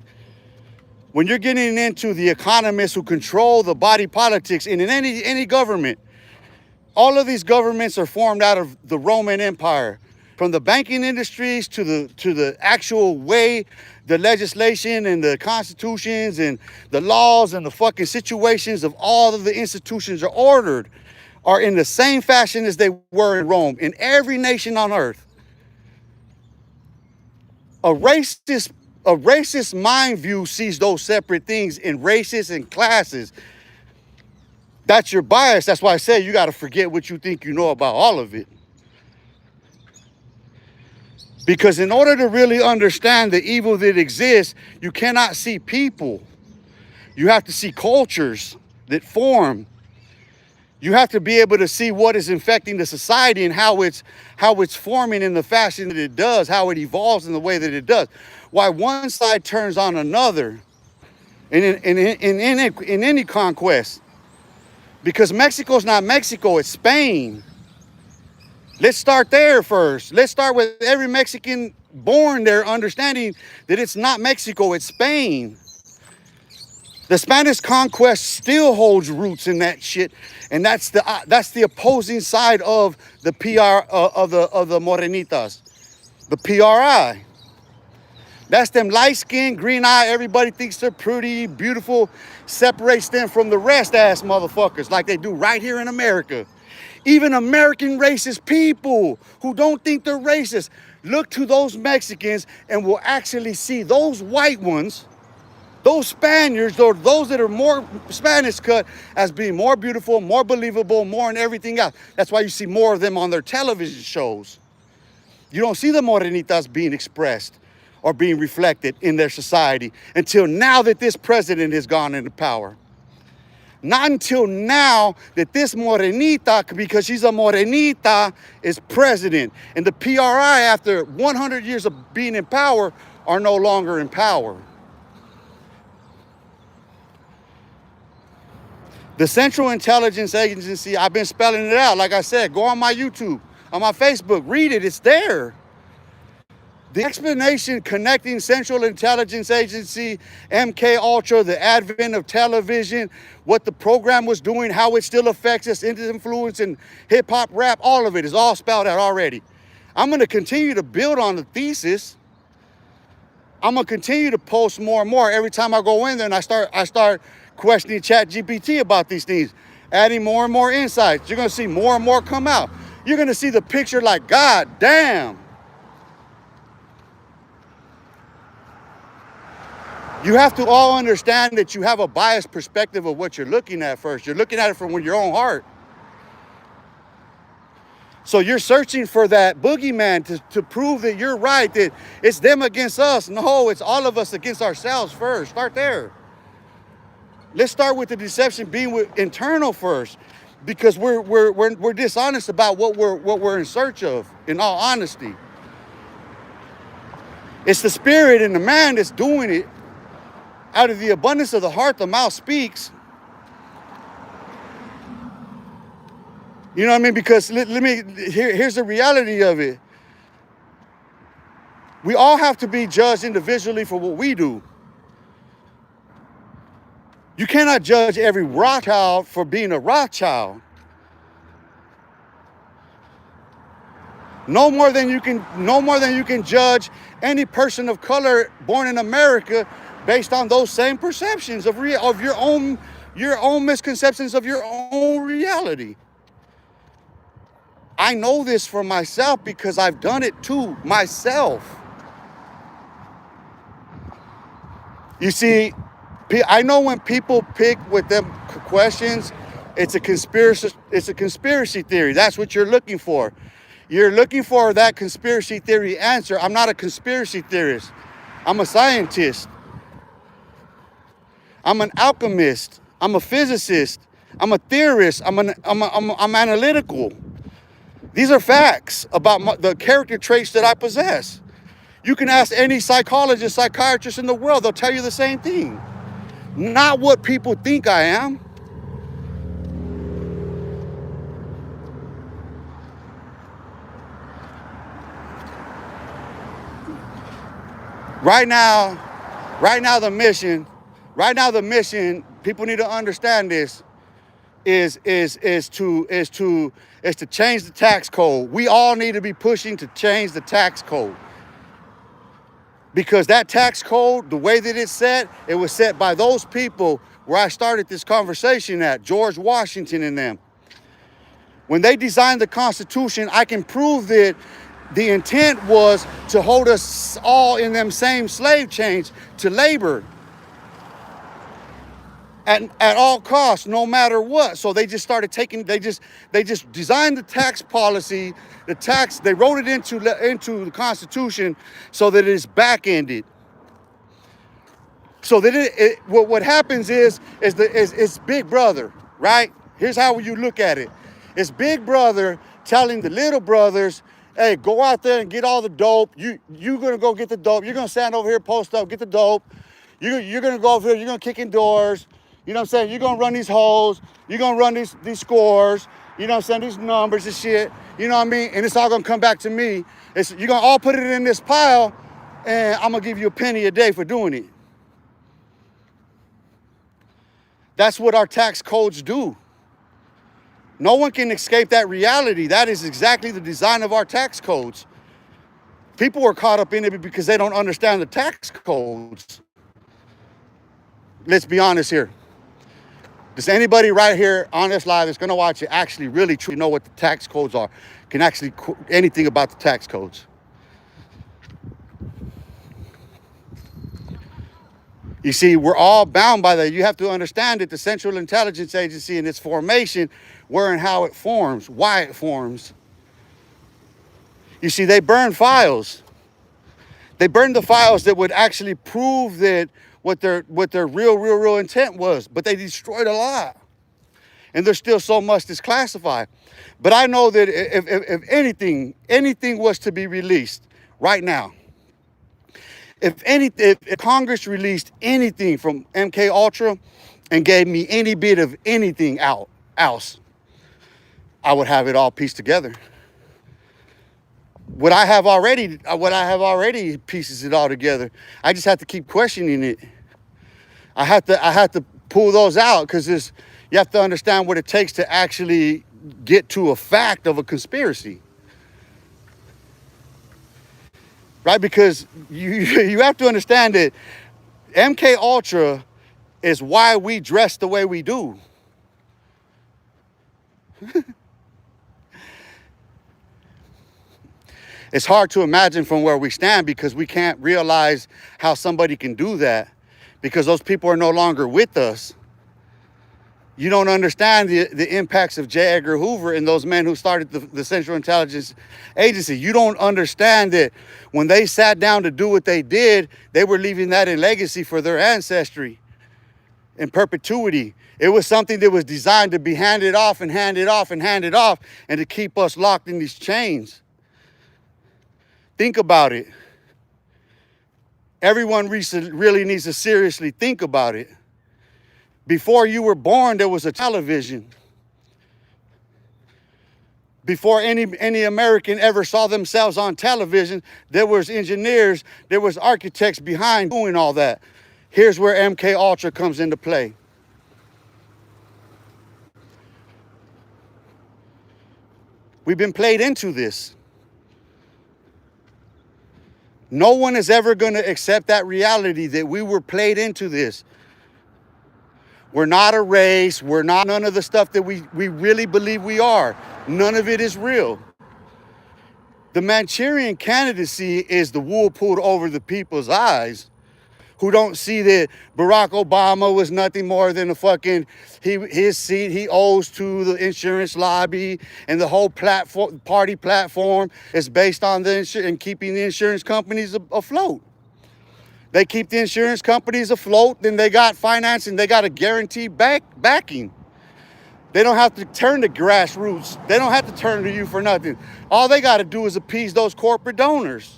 [SPEAKER 1] when you're getting into the economists who control the body politics, and in any government, all of these governments are formed out of the Roman Empire, from the banking industries to the actual way the legislation and the constitutions and the laws and the fucking situations of all of the institutions are ordered, are in the same fashion as they were in Rome, in every nation on earth. A racist mind view sees those separate things in races and classes. That's your bias. That's why I say you got to forget what you think you know about all of it. Because in order to really understand the evil that exists, you cannot see people. You have to see cultures that form. You have to be able to see what is infecting the society and how it's forming in the fashion that it does, how it evolves in the way that it does. Why one side turns on another in any conquest. Because Mexico's not Mexico, it's Spain. Let's start there first. Let's start with every Mexican born there understanding that it's not Mexico, it's Spain. The Spanish conquest still holds roots in that shit, and that's the opposing side of the PR of the Morenitas, the PRI. That's them light-skinned, green-eyed, everybody thinks they're pretty, beautiful, separates them from the rest ass motherfuckers like they do right here in America. Even American racist people who don't think they're racist look to those Mexicans and will actually see those white ones Those Spaniards, or those that are more Spanish cut, as being more beautiful, more believable, more in everything else. That's why you see more of them on their television shows. You don't see the morenitas being expressed or being reflected in their society until now that this president has gone into power. Not until now that this morenita, because she's a morenita, is president. And the PRI, after 100 years of being in power, are no longer in power. The Central Intelligence Agency, I've been spelling it out. Like I said, go on my YouTube, on my Facebook, read it, it's there. The explanation connecting Central Intelligence Agency, MK Ultra, the advent of television, what the program was doing, how it still affects us, influence in hip hop, rap, all of it is all spelled out already. I'm going to continue to build on the thesis. I'm going to continue to post more and more every time I go in there and I start questioning ChatGPT about these things, adding more and more insights. You're going to see more and more come out. You're going to see the picture like, God damn. You have to all understand that you have a biased perspective of what you're looking at first. You're looking at it from your own heart. So you're searching for that boogeyman to prove that you're right, that it's them against us. No, it's all of us against ourselves first. Start there. Let's start with the deception being internal first, because we're dishonest about what we're in search of, in all honesty. It's the spirit in the man that's doing it. Out of the abundance of the heart, the mouth speaks. You know what I mean? Because here's the reality of it. We all have to be judged individually for what we do. You cannot judge every Rothschild for being a Rothschild. No more than you can judge any person of color born in America based on those same perceptions of your own misconceptions of your own reality. I know this for myself because I've done it to myself. You see, I know when people pick with them questions, it's a conspiracy theory. That's what you're looking for. You're looking for that conspiracy theory answer. I'm not a conspiracy theorist. I'm a scientist. I'm an alchemist. I'm a physicist. I'm a theorist. I'm analytical. These are facts about the character traits that I possess. You can ask any psychologist, psychiatrist in the world. They'll tell you the same thing. Not what people think I am. Right now the mission, people need to understand this, is to change the tax code. We all need to be pushing to change the tax code. Because that tax code, the way that it's set, it was set by those people where I started this conversation at, George Washington and them. When they designed the Constitution, I can prove that the intent was to hold us all in them same slave chains to labor at all costs, no matter what. So they just started they just designed the tax policy, they wrote it into the Constitution so that it's back-ended. So that what happens is Big Brother, right? Here's how you look at it. It's Big Brother telling the little brothers, hey, go out there and get all the dope. You're gonna go get the dope. You're gonna stand over here, post up, get the dope. You're gonna go over here, you're gonna kick in doors. You know what I'm saying? You're gonna run these holes. You're gonna run these scores. You know what I'm saying? These numbers and shit. You know what I mean? And it's all gonna come back to me. You're gonna all put it in this pile, and I'm gonna give you a penny a day for doing it. That's what our tax codes do. No one can escape that reality. That is exactly the design of our tax codes. People are caught up in it because they don't understand the tax codes. Let's be honest here. Does anybody right here on this live that's going to watch it actually really truly know what the tax codes are? Can actually anything about the tax codes? You see, we're all bound by that. You have to understand that the Central Intelligence Agency and its formation, where and how it forms, why it forms. You see, they burn files. They burned the files that would actually prove that what their real intent was, but they destroyed a lot. And there's still so much that's classified. But I know that if anything was to be released right now, if Congress released anything from MK Ultra and gave me any bit of anything else, I would have it all pieced together. What I have already pieces it all together. I just have to keep questioning it. I have to pull those out, because you have to understand what it takes to actually get to a fact of a conspiracy. Right? Because you have to understand that MK Ultra is why we dress the way we do. It's hard to imagine from where we stand, because we can't realize how somebody can do that, because those people are no longer with us. You don't understand the impacts of J. Edgar Hoover and those men who started the Central Intelligence Agency. You don't understand that when they sat down to do what they did, they were leaving that in legacy for their ancestry in perpetuity. It was something that was designed to be handed off and handed off and handed off, and to keep us locked in these chains. Think about it. Everyone really needs to seriously think about it. Before you were born, there was a television. Before any American ever saw themselves on television, there was engineers, there was architects behind doing all that. Here's where MK Ultra comes into play. We've been played into this. No one is ever going to accept that reality, that we were played into this. We're not a race. We're not none of the stuff that we really believe we are. None of it is real. The Manchurian candidacy is the wool pulled over the people's eyes, who don't see that Barack Obama was nothing more than his seat he owes to the insurance lobby, and the whole party platform is based on and keeping the insurance companies afloat. They keep the insurance companies afloat, then they got financing, they got a guaranteed backing. They don't have to turn to grassroots. They don't have to turn to you for nothing. All they got to do is appease those corporate donors.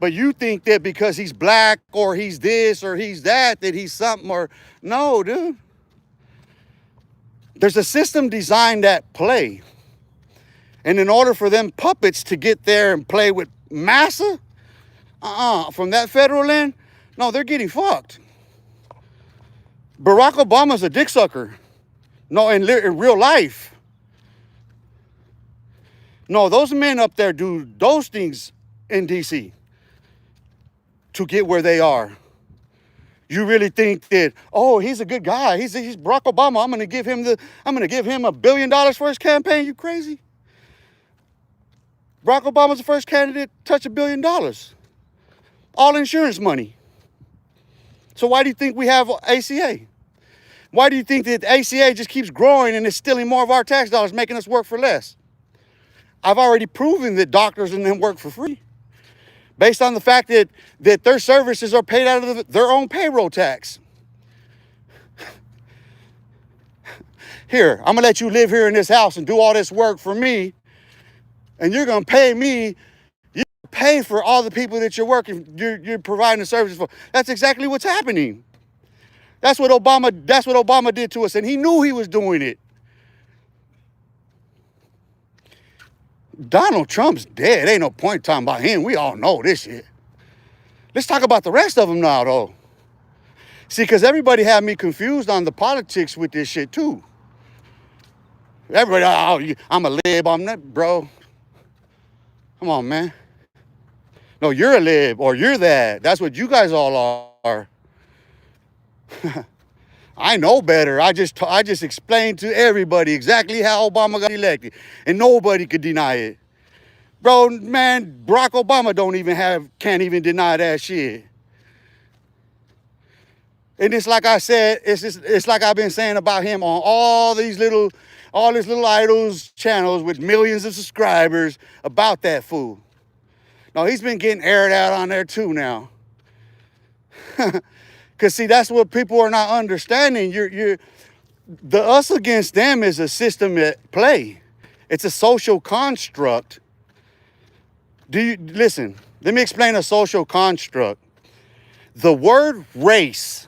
[SPEAKER 1] But you think that because he's black or he's this or he's that he's something, or no, dude. There's a system designed at play. And in order for them puppets to get there and play with massa, from that federal end, no, they're getting fucked. Barack Obama's a dick sucker. No, in real life. No, those men up there do those things in D.C. to get where they are. You really think that, oh, he's a good guy. He's Barack Obama. I'm gonna give him $1 billion for his campaign. You crazy? Barack Obama's the first candidate to touch $1 billion. All insurance money. So why do you think we have ACA? Why do you think that ACA just keeps growing and is stealing more of our tax dollars, making us work for less? I've already proven that doctors and them work for free, based on the fact that their services are paid out of their own payroll tax. Here, I'm gonna let you live here in this house and do all this work for me, and you're gonna pay me. You pay for all the people that you're providing the services for. That's exactly what's happening. That's what Obama did to us, and he knew he was doing it. Donald Trump's dead. Ain't no point talking about him. We all know this shit. Let's talk about the rest of them now, though. See, because everybody had me confused on the politics with this shit, too. Everybody, I'm a lib. I'm not, bro. Come on, man. No, you're a lib, or you're that. That's what you guys all are. I know better. I just explained to everybody exactly how Obama got elected, and nobody could deny it. Bro, man, Barack Obama can't even deny that shit. And it's like I said, it's like I've been saying about him on all these little idols channels with millions of subscribers about that fool. No, he's been getting aired out on there too now. Cause see, that's what people are not understanding. The us against them is a system at play. It's a social construct. Listen, let me explain a social construct. The word race,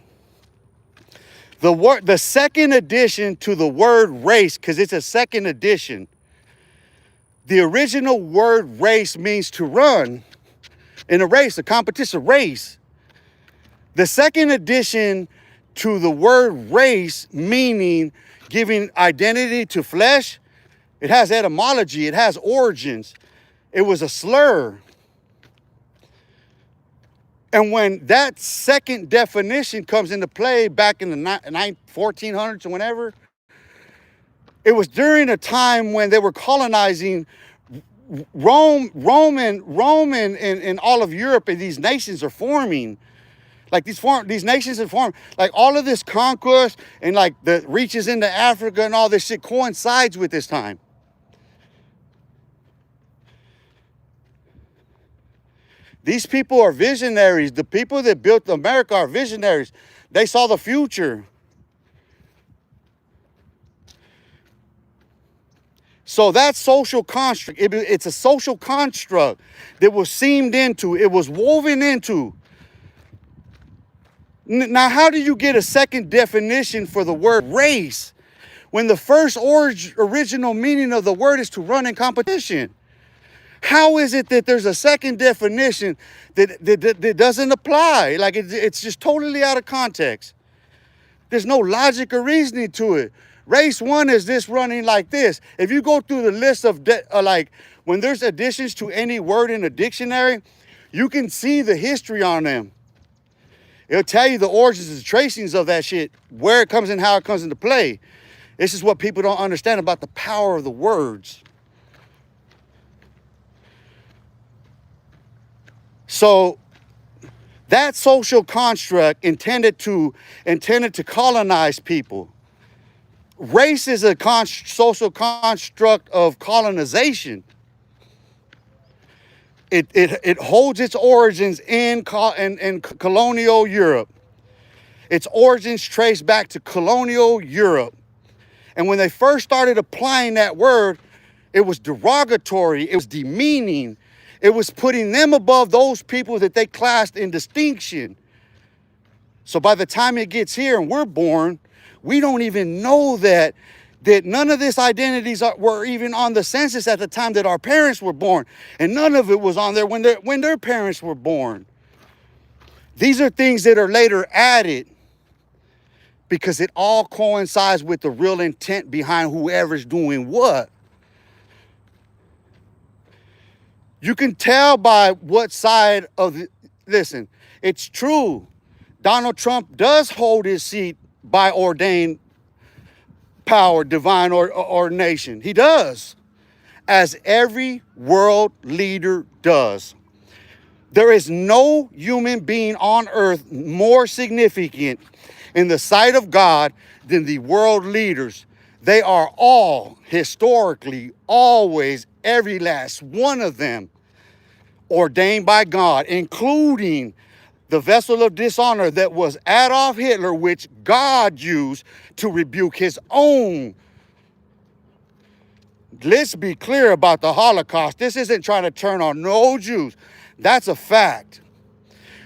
[SPEAKER 1] the second addition to the word race, because it's a second addition. The original word race means to run in a race, a competition race. The second addition to the word race, meaning giving identity to flesh, it has etymology, it has origins. It was a slur. And when that second definition comes into play back in the 1400s or whenever, it was during a time when they were colonizing Roman, and all of Europe, and these nations are forming. Like these nations are forming. Like all of this conquest and like the reaches into Africa and all this shit coincides with this time. These people are visionaries. The people that built America are visionaries. They saw the future. So that social construct, it's a social construct that was seamed into, it was woven into. Now, how do you get a second definition for the word race when the first original meaning of the word is to run in competition? How is it that there's a second definition that doesn't apply? Like it's just totally out of context. There's no logic or reasoning to it. Race one is this running like this. If you go through the list of like when there's additions to any word in a dictionary, you can see the history on them. It'll tell you the origins and tracings of that shit, where it comes in, how it comes into play. This is what people don't understand about the power of the words. So that social construct intended to colonize people. Race is a social construct of colonization. It holds its origins in colonial Europe. Its origins trace back to colonial Europe. And when they first started applying that word, it was derogatory, it was demeaning. It was putting them above those people that they classed in distinction. So by the time it gets here and we're born, we don't even know that none of these identities were even on the census at the time that our parents were born. And none of it was on there when their parents were born. These are things that are later added because it all coincides with the real intent behind whoever's doing what. You can tell by what side of listen, it's true. Donald Trump does hold his seat by ordained power, divine ordination. He does, as every world leader does. There is no human being on earth more significant in the sight of God than the world leaders. They are all, historically, always, every last one of them, ordained by God, including the vessel of dishonor that was Adolf Hitler, which God used to rebuke his own. Let's be clear about the Holocaust. This isn't trying to turn on no Jews. That's a fact.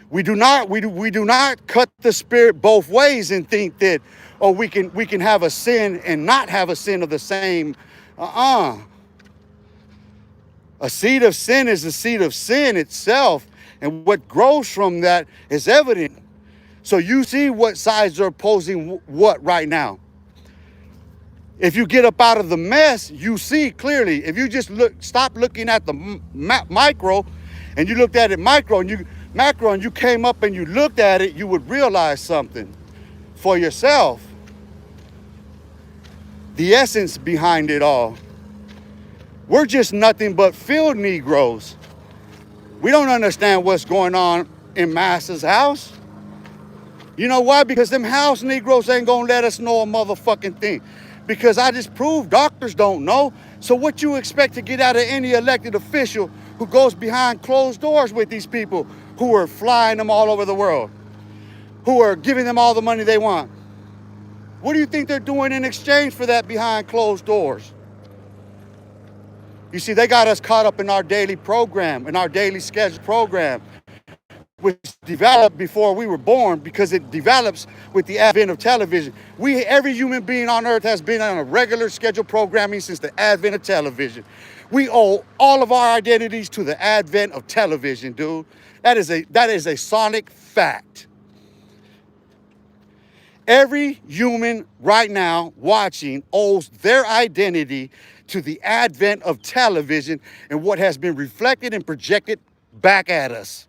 [SPEAKER 1] We do not cut the spirit both ways and think that, oh, we can have a sin and not have a sin of the same. A seed of sin is a seed of sin itself. And what grows from that is evident. So you see what sides are opposing what right now. If you get up out of the mess, you see clearly. If you just stop looking at the micro and you looked at it macro and you came up and you looked at it, you would realize something for yourself. The essence behind it all. We're just nothing but field Negroes. We don't understand what's going on in Master's house. You know why? Because them house Negroes ain't gonna let us know a motherfucking thing. Because I just proved doctors don't know. So what you expect to get out of any elected official who goes behind closed doors with these people who are flying them all over the world, who are giving them all the money they want? What do you think they're doing in exchange for that behind closed doors? You see, they got us caught up in our daily program, in our daily scheduled program, which developed before we were born because it develops with the advent of television. Every human being on earth has been on a regular scheduled programming since the advent of television. We owe all of our identities to the advent of television, dude. That is a sonic fact. Every human right now watching owes their identity to the advent of television and what has been reflected and projected back at us.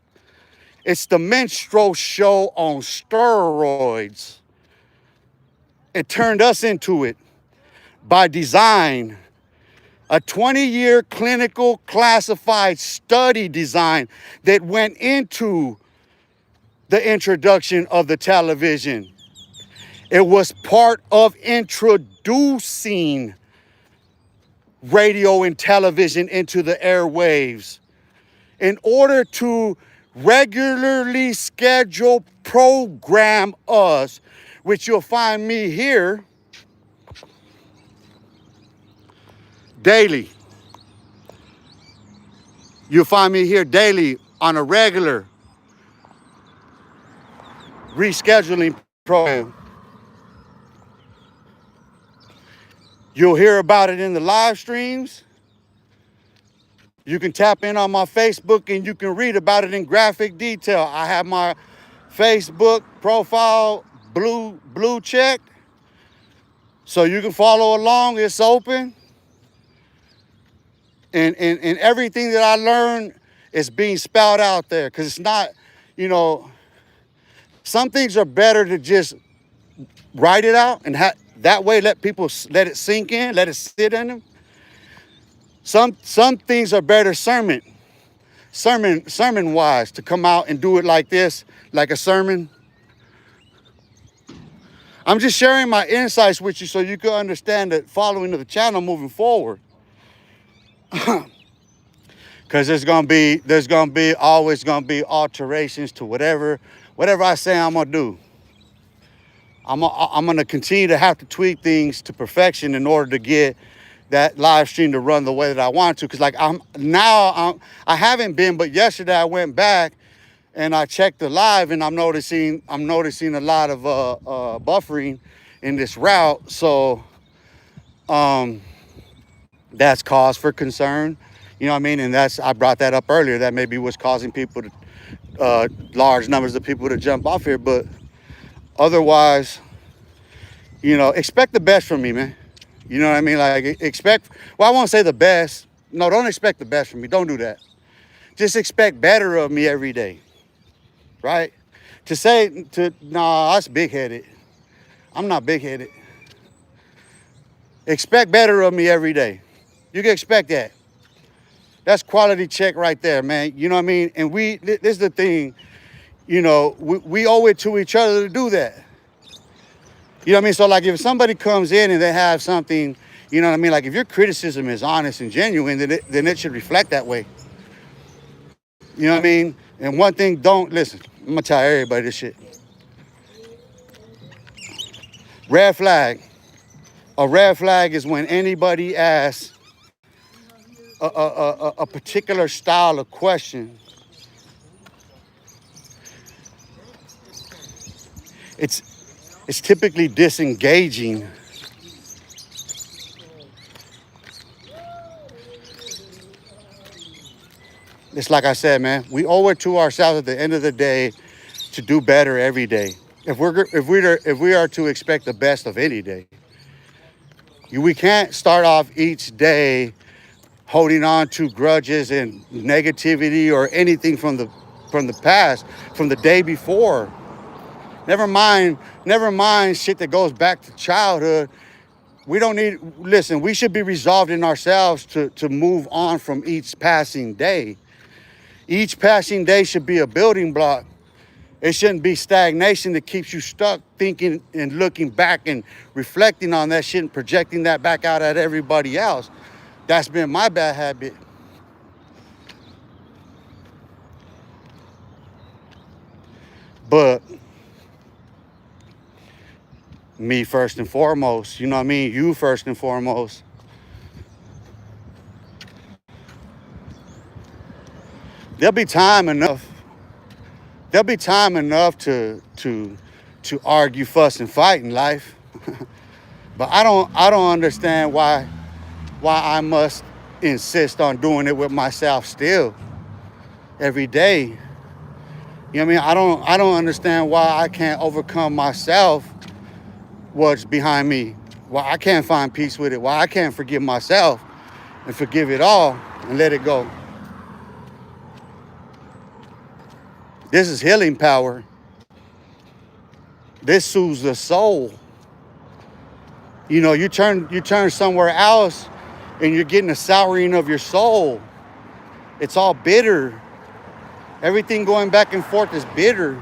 [SPEAKER 1] It's the minstrel show on steroids. It turned us into it by design. A 20-year clinical classified study design that went into the introduction of the television. It was part of introducing radio and television into the airwaves in order to regularly schedule program us, which you'll find me here daily. You'll find me here daily on a regular rescheduling program. You'll hear about it in the live streams. You can tap in on my Facebook and you can read about it in graphic detail. I have my Facebook profile blue checked, so you can follow along. It's open. And everything that I learned is being spelled out there, because it's not, some things are better to just write it out and that way let people let it sink in, let it sit in them. Some things are better sermon wise, to come out and do it like this, like a sermon. I'm just sharing my insights with you so you can understand the following of the channel moving forward. Because there's always gonna be alterations to whatever I say I'm gonna do. I'm gonna continue to have to tweak things to perfection in order to get that live stream to run the way that I want to. Because I haven't been, but yesterday I went back and I checked the live, and I'm noticing a lot of buffering in this route. So that's cause for concern. You know what I mean? And I brought that up earlier. That maybe was causing people to large numbers of people to jump off here. But otherwise, expect the best from me, man. You know what I mean? Like, I won't say the best. No, don't expect the best from me. Don't do that. Just expect better of me every day, right? That's big-headed. I'm not big-headed. Expect better of me every day. You can expect that. That's quality check right there, man. You know what I mean? And this is the thing, we owe it to each other to do that. You know what I mean? So like if somebody comes in and they have something, you know what I mean? Like if your criticism is honest and genuine, then it should reflect that way. You know what I mean? And one thing, listen, I'm gonna tell everybody this shit. Red flag. A red flag is when anybody asks a particular style of question. It's typically disengaging. It's like I said, man, we owe it to ourselves at the end of the day to do better every day. If we are to expect the best of any day, we can't start off each day holding on to grudges and negativity or anything from the past, from the day before. Never mind shit that goes back to childhood. We should be resolved in ourselves to move on from each passing day. Each passing day should be a building block. It shouldn't be stagnation that keeps you stuck thinking and looking back and reflecting on that shit and projecting that back out at everybody else. That's been my bad habit. But me first and foremost, you know what I mean? You first and foremost. There'll be time enough. There'll be time enough to argue, fuss, and fight in life. But I don't understand why I must insist on doing it with myself still every day. You know what I mean? I don't understand why I can't overcome myself, what's behind me. Why I can't find peace with it. Why I can't forgive myself and forgive it all and let it go. This is healing power. This soothes the soul. You know, you turn somewhere else and you're getting a souring of your soul. It's all bitter. Everything going back and forth is bitter.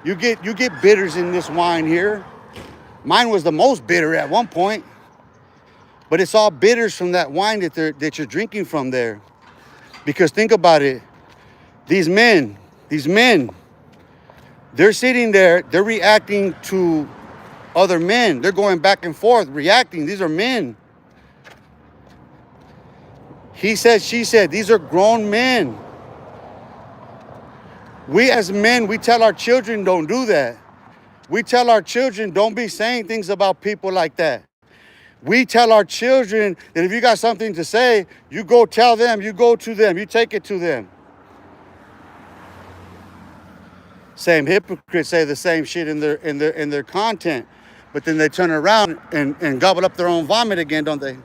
[SPEAKER 1] You get bitters in this wine here. Mine was the most bitter at one point. But it's all bitters from that wine that you're drinking from there. Because think about it. These men, they're sitting there, they're reacting to other men. They're going back and forth, reacting. These are men. He said, she said, these are grown men. We as men, we tell our children don't do that. We tell our children don't be saying things about people like that. We tell our children that if you got something to say, you go tell them, you go to them, you take it to them. Same hypocrites say the same shit in their content, but then they turn around and gobble up their own vomit again, don't they?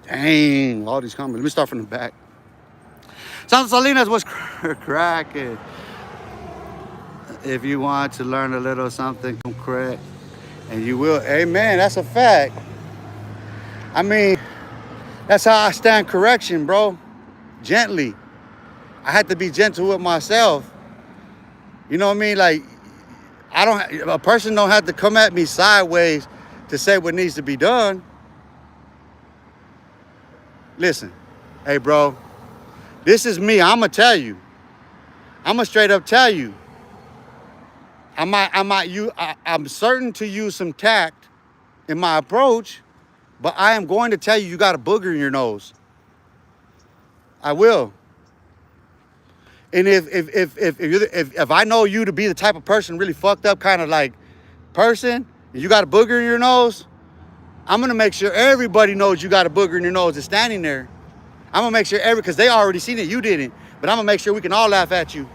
[SPEAKER 1] Dang, all these comments. Let me start from the back. Santa Salinas was cracking. If you want to learn a little something, come correct, and you will. Amen. That's a fact. I mean, that's how I stand correction, bro. Gently. I had to be gentle with myself. You know what I mean? Like, a person don't have to come at me sideways to say what needs to be done. Listen, hey, bro, this is me. I'm going to tell you. I'm going to straight up tell you. I'm certain to use some tact in my approach, but I am going to tell you, you got a booger in your nose. I will. And if I know you to be the type of person really fucked up kind of like person, and you got a booger in your nose, I'm gonna make sure everybody knows you got a booger in your nose that's standing there. I'm gonna make sure because they already seen it, you didn't. But I'm gonna make sure we can all laugh at you.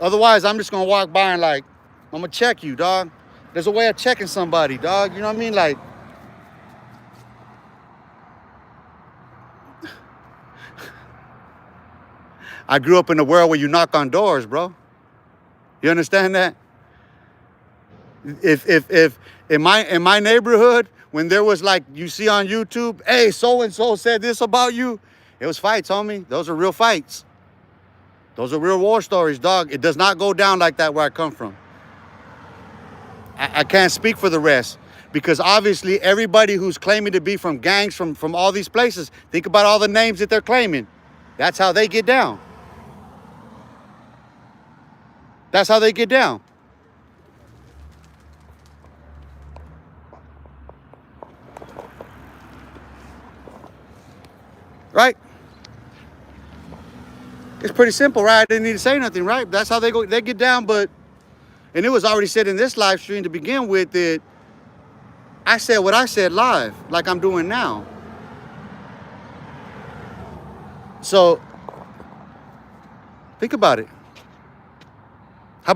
[SPEAKER 1] Otherwise, I'm just gonna walk by and like, I'm gonna check you, dog. There's a way of checking somebody, dog. You know what I mean? Like, I grew up in a world where you knock on doors, bro. You understand that? If in my neighborhood, when there was like, you see on YouTube, hey, so-and-so said this about you, it was fights, homie. Those are real fights. Those are real war stories, dog. It does not go down like that where I come from. I can't speak for the rest because obviously everybody who's claiming to be from gangs from all these places, think about all the names that they're claiming. That's how they get down. That's how they get down. Right? It's pretty simple, right? I didn't need to say nothing, right? That's how they get down, but, and it was already said in this live stream to begin with that I said what I said live, like I'm doing now. So, think about it. How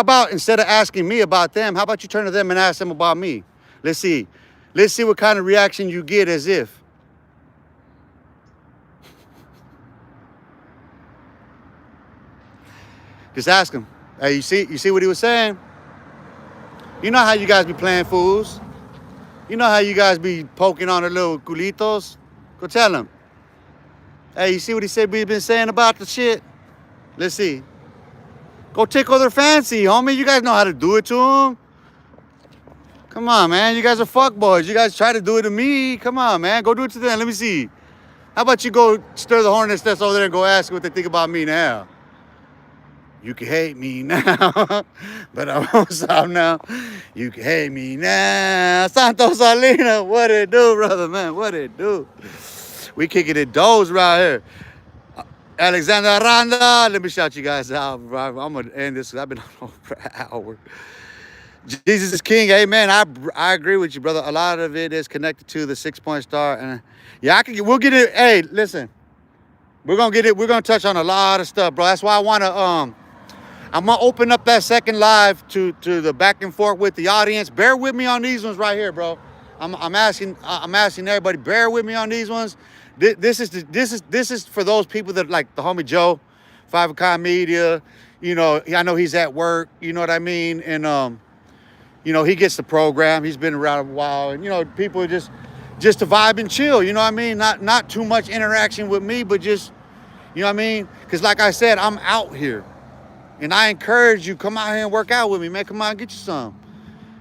[SPEAKER 1] about instead of asking me about them, how about you turn to them and ask them about me? Let's see what kind of reaction you get as if. Just ask him. Hey, you see what he was saying? You know how you guys be playing fools. You know how you guys be poking on their little culitos? Go tell him. Hey, you see what he said we've been saying about the shit? Let's see. Go tickle their fancy, homie. You guys know how to do it to them. Come on, man. You guys are fuckboys. You guys try to do it to me. Come on, man. Go do it to them. Let me see. How about you go stir the hornet's nest over there and go ask what they think about me now? You can hate me now, but I won't stop now. You can hate me now. Santo Salina, what it do, brother, man? What it do? We kicking it doors right here. Alexander Aranda, let me shout you guys out. I'm going to end this because I've been on over an hour. Jesus is king. Amen. I agree with you, brother. A lot of it is connected to the 6-point star. And yeah, we'll get it. Hey, listen. We're going to get it. We're going to touch on a lot of stuff, bro. That's why I want to, I'm going to open up that second live to the back and forth with the audience. Bear with me on these ones right here, bro. I'm asking everybody, bear with me on these ones. This is for those people that like the homie Joe, 5 of Kind Media. You know, I know he's at work. You know what I mean? And you know, he gets the program. He's been around a while, and you know, people just to vibe and chill. You know what I mean? Not too much interaction with me, but just, you know what I mean? Because like I said, I'm out here, and I encourage you, come out here and work out with me, man. Come on, get you some.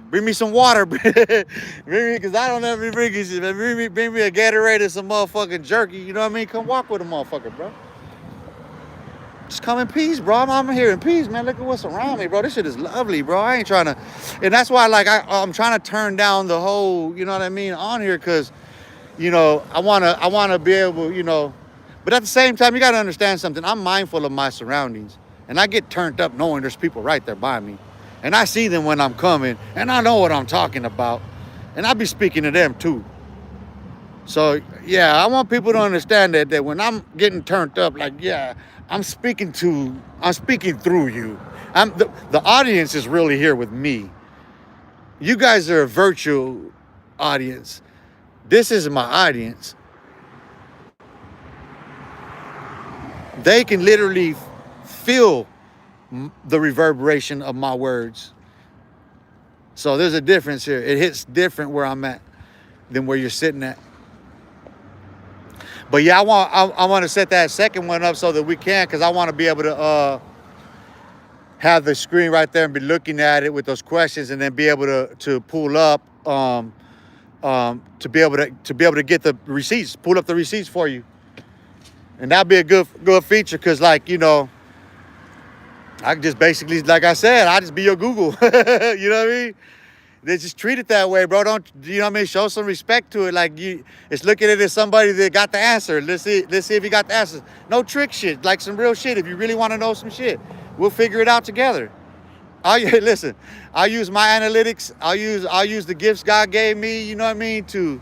[SPEAKER 1] Bring me some water, bring me, because I don't ever bring you shit, man. Bring me a Gatorade and some motherfucking jerky. You know what I mean? Come walk with a motherfucker, bro. Just come in peace, bro. I'm here in peace, man. Look at what's around me, bro. This shit is lovely, bro. I ain't trying to, and that's why, like, I'm trying to turn down the whole, you know what I mean, on here, because, you know, I wanna be able, you know, but at the same time, you gotta understand something. I'm mindful of my surroundings, and I get turned up knowing there's people right there by me, and I see them when I'm coming, and I know what I'm talking about, and I be speaking to them too. So yeah, I want people to understand that when I'm getting turned up, like, yeah, I'm speaking through you. The audience is really here with me. You guys are a virtual audience. This is my audience. They can literally feel the reverberation of my words. So there's a difference here. It hits different where I'm at than where you're sitting at. But yeah, I want to set that second one up so that we can, because I want to be able to have the screen right there and be looking at it with those questions, and then be able to pull up to be able to get the receipts, pull up the receipts for you, and that'd be a good feature, because, like, you know, I can just basically, like I said, I just be your Google. You know what I mean? They just treat it that way, bro. Don't, you know what I mean? Show some respect to it. Like, it's looking at it as somebody that got the answer. Let's see if you got the answer. No trick shit, like some real shit. If you really want to know some shit, we'll figure it out together. Listen, I'll use my analytics. I'll use the gifts God gave me, you know what I mean, to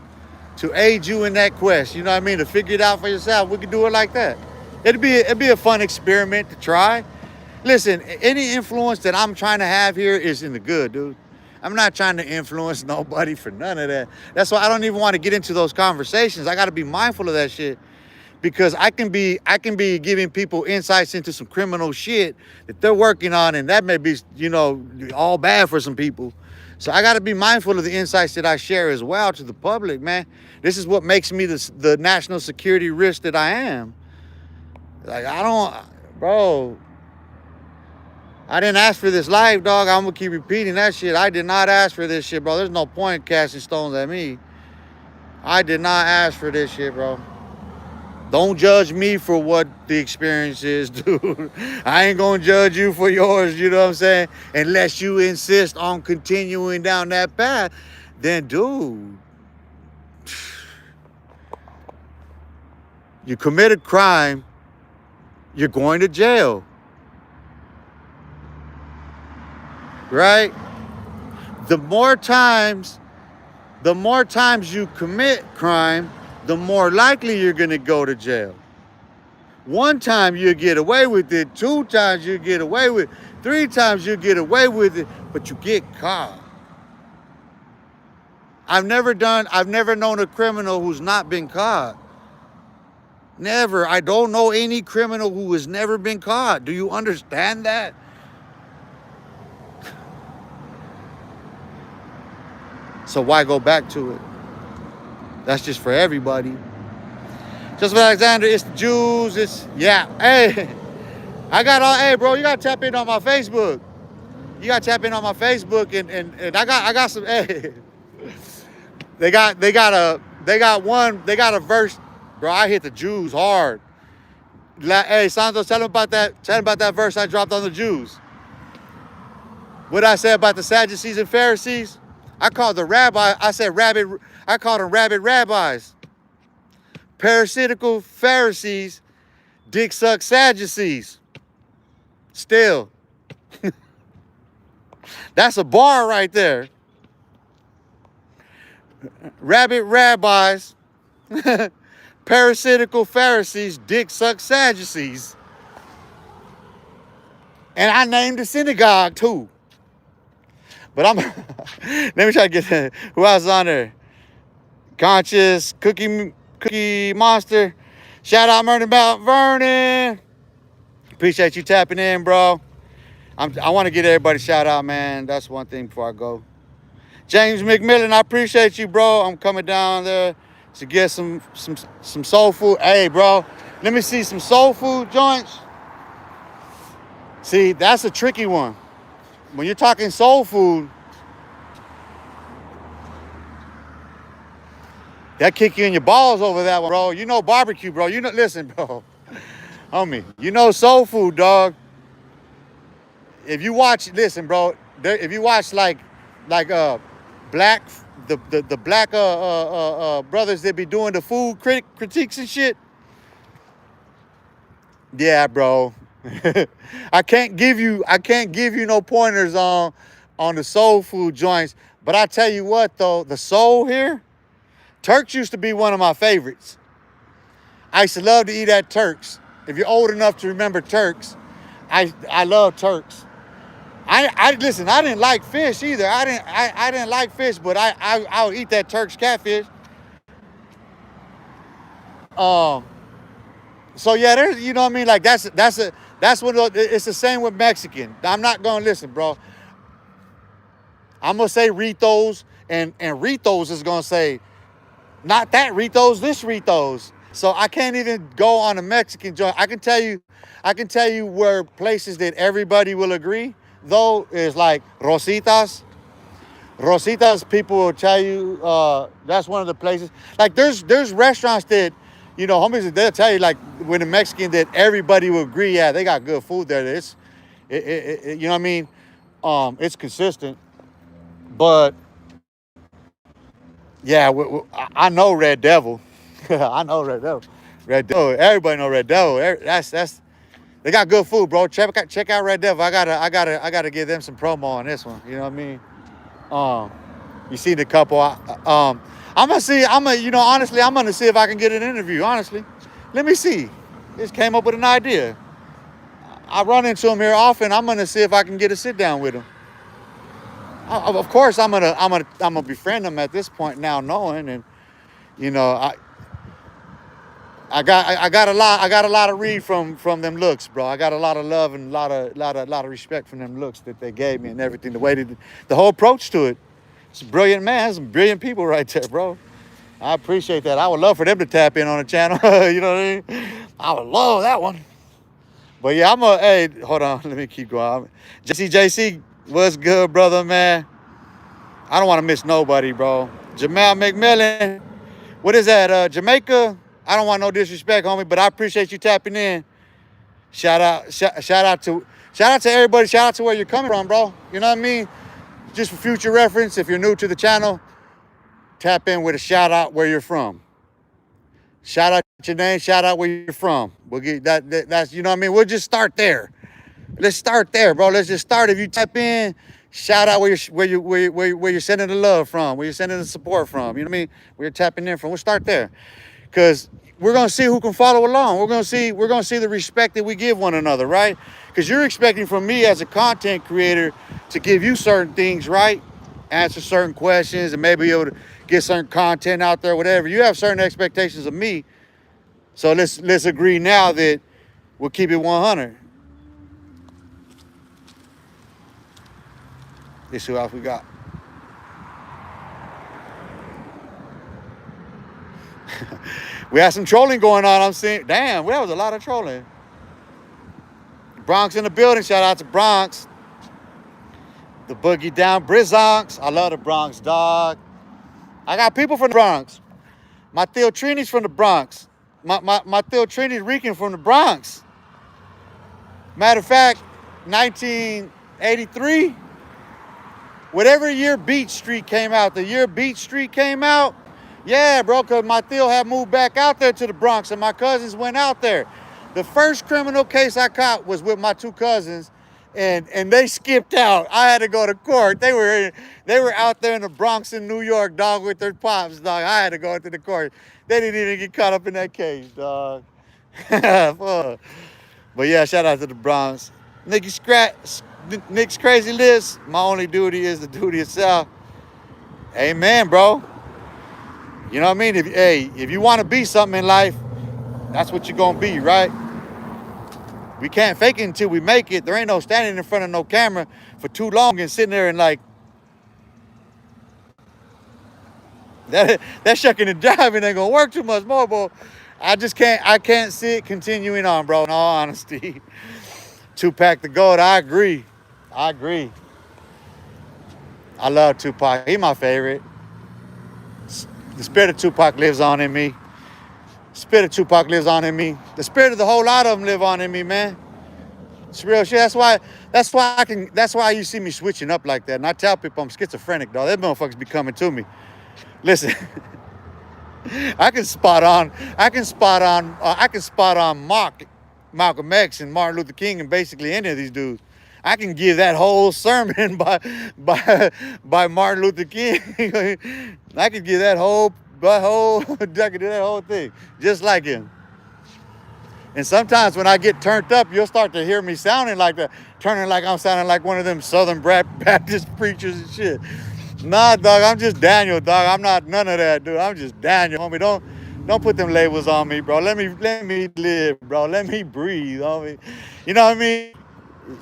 [SPEAKER 1] aid you in that quest. You know what I mean? To figure it out for yourself. We can do it like that. It'd be a fun experiment to try. Listen, any influence that I'm trying to have here is in the good, dude. I'm not trying to influence nobody for none of that. That's why I don't even want to get into those conversations. I got to be mindful of that shit, because I can be giving people insights into some criminal shit that they're working on, and that may be, you know, all bad for some people. So I got to be mindful of the insights that I share as well to the public, man. This is what makes me the national security risk that I am. Like, bro, I didn't ask for this life, dog. I'm going to keep repeating that shit. I did not ask for this shit, bro. There's no point casting stones at me. I did not ask for this shit, bro. Don't judge me for what the experience is, dude. I ain't going to judge you for yours, you know what I'm saying? Unless you insist on continuing down that path, then, dude, you commit a crime, you're going to jail. Right? The more times you commit crime, the more likely you're going to go to jail. One time you get away with it, 2 times you get away with it, 3 times you get away with it, but you get caught. I've never known a criminal who's not been caught. Never. I don't know any criminal who has never been caught. Do you understand that? So why go back to it? That's just for everybody. Joseph Alexander, it's the Jews. It's yeah. Hey, I got all. Hey, bro, you gotta tap in on my Facebook. You gotta tap in on my Facebook, and I got some. Hey, they got a verse, bro. I hit the Jews hard. Hey, Santos, tell him about that. Tell him about that verse I dropped on the Jews. What I said about the Sadducees and Pharisees? I called the rabbi. I said rabbit. I called them rabbit rabbis. Parasitical Pharisees, dick suck Sadducees. Still, that's a bar right there. Rabbit rabbis, parasitical Pharisees, dick suck Sadducees. And I named the synagogue too. But I'm let me try to get who else on there. Conscious, Cookie Monster. Shout out Mount Vernon. Appreciate you tapping in, bro. I want to get everybody a shout out, man. That's one thing before I go. James McMillan, I appreciate you, bro. I'm coming down there to get some soul food. Hey, bro, let me see some soul food joints. See, that's a tricky one. When you're talking soul food, that kick you in your balls over that one, bro. You know barbecue, bro. You know, listen, bro. Homie, you know soul food, dog. If you watch, listen, bro. If you watch like black, the black brothers that be doing the food critiques and shit. Yeah, bro. I can't give you no pointers on the soul food joints. But I tell you what though, the soul here, Turks used to be one of my favorites. I used to love to eat at Turks. If you're old enough to remember Turks, I love Turks. I listen, I didn't like fish either. I didn't like fish, but I'll eat that Turks catfish. So yeah, there's, you know what I mean? Like that's what it's the same with Mexican. I'm not gonna listen, bro. I'm gonna say Ritos, and Ritos is gonna say, not that Ritos, this Ritos. So I can't even go on a Mexican joint. I can tell you where places that everybody will agree, though, is like Rositas. Rositas, people will tell you that's one of the places. Like there's restaurants that, you know, homies, they'll tell you, like, with a Mexican, that everybody will agree, yeah, they got good food there. You know what I mean? It's consistent. But, yeah, I know Red Devil. I know Red Devil. Red Devil. Everybody know Red Devil. That's they got good food, bro. Check out Red Devil. I gotta give them some promo on this one. You know what I mean? You see the couple. Honestly, I'm gonna see if I can get an interview. Honestly, let me see. Just came up with an idea. I run into him here often. I'm gonna see if I can get a sit down with him. Of course, I'm gonna befriend him at this point now, knowing, and you know, I got a lot to read from them looks, bro. I got a lot of love and a lot of respect from them looks that they gave me and everything. The way the whole approach to it. It's a brilliant man. That's some brilliant people right there, bro. I appreciate that. I would love for them to tap in on the channel. You know what I mean? I would love that one. But yeah, hey, hold on. Let me keep going. JC, what's good, brother, man? I don't want to miss nobody, bro. Jamal McMillan. What is that, Jamaica? I don't want no disrespect, homie, but I appreciate you tapping in. Shout out to everybody. Shout out to where you're coming from, bro. You know what I mean? Just for future reference, if you're new to the channel, tap in with a shout out where you're from. Shout out your name, shout out where you're from. We'll get that's, you know what I mean? We'll just start there. Let's start there, bro. Let's just start. If you tap in, shout out where you're sending the love from, where you're sending the support from. You know what I mean? Where you're tapping in from. We'll start there. Cause we're gonna see who can follow along. We're gonna see the respect that we give one another, right? Because you're expecting from me as a content creator to give you certain things, right? Answer certain questions and maybe be able to get certain content out there, whatever. You have certain expectations of me. So let's agree now that we'll keep it 100. Let's see what else we got. We had some trolling going on. I'm seeing, damn, that was a lot of trolling. Bronx in the building. Shout out to Bronx. The Boogie Down Brizonks. I love the Bronx, dog. I got people from the Bronx. My Theo Trini's from the Bronx. My Theo Trini's Rican from the Bronx. Matter of fact, 1983, whatever year Beach Street came out, yeah, bro, because my Theo had moved back out there to the Bronx and my cousins went out there. The first criminal case I caught was with my two cousins, and they skipped out. I had to go to court. They were out there in the Bronx in New York, dog, with their pops, dog. I had to go into the court. They didn't even get caught up in that case, dog. Fuck. But yeah, shout out to the Bronx. Nick's crazy list. My only duty is the duty itself. Amen, bro. You know what I mean? If you want to be something in life, that's what you're gonna be, right? We can't fake it until we make it. There ain't no standing in front of no camera for too long and sitting there and like that shucking and jiving ain't gonna work too much more, bro. I can't see it continuing on, bro, in all honesty. Tupac the GOAT, I agree. I love Tupac. He my favorite. The spirit of Tupac lives on in me. The spirit of Tupac lives on in me. The spirit of the whole lot of them live on in me, man. It's real shit. That's why you see me switching up like that. And I tell people I'm schizophrenic, dog. Them motherfuckers be coming to me. Listen, I can spot on Malcolm X and Martin Luther King and basically any of these dudes. I can give that whole sermon by Martin Luther King. I could give I could do that whole thing just like him. And sometimes when I get turned up, you'll start to hear me sounding like that, turning like I'm sounding like one of them Southern Baptist preachers and shit. Nah, dog, I'm just Daniel, dog. I'm not none of that, dude. I'm just Daniel, homie. Don't put them labels on me, bro. Let me live, bro. Let me breathe, homie. You know what I mean?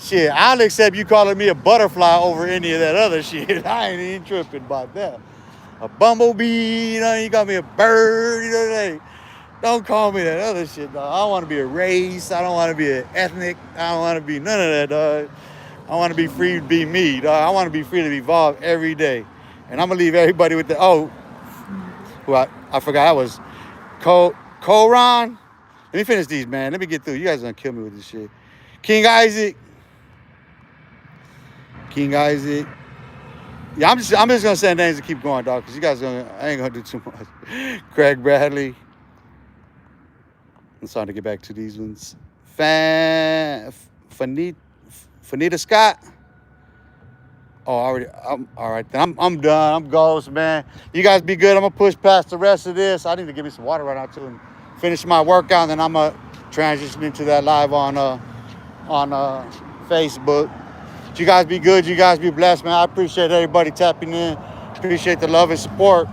[SPEAKER 1] Shit, I'll accept you calling me a butterfly over any of that other shit. I ain't even tripping about that. A bumblebee, you know, you got me a bird, you know, like, don't call me that other shit, dog. I don't want to be a race. I don't want to be an ethnic. I don't want to be none of that, dog. I want to be free to be me, dog. I want to be free to evolve every day. And I'm going to leave everybody with who I forgot I was Koran. Let me finish these, man. Let me get through. You guys are going to kill me with this shit. King Isaac. Yeah, I'm just gonna say names and keep going, dog, because you guys I ain't gonna do too much. Craig Bradley. I'm starting to get back to these ones. Fanita Scott. Oh, I'm all right. Then I'm done. I'm ghost, man. You guys be good. I'm gonna push past the rest of this. I need to get me some water right now too and finish my workout, and then I'm gonna transition into that live on Facebook. You guys be good. You guys be blessed, man. I appreciate everybody tapping in. Appreciate the love and support.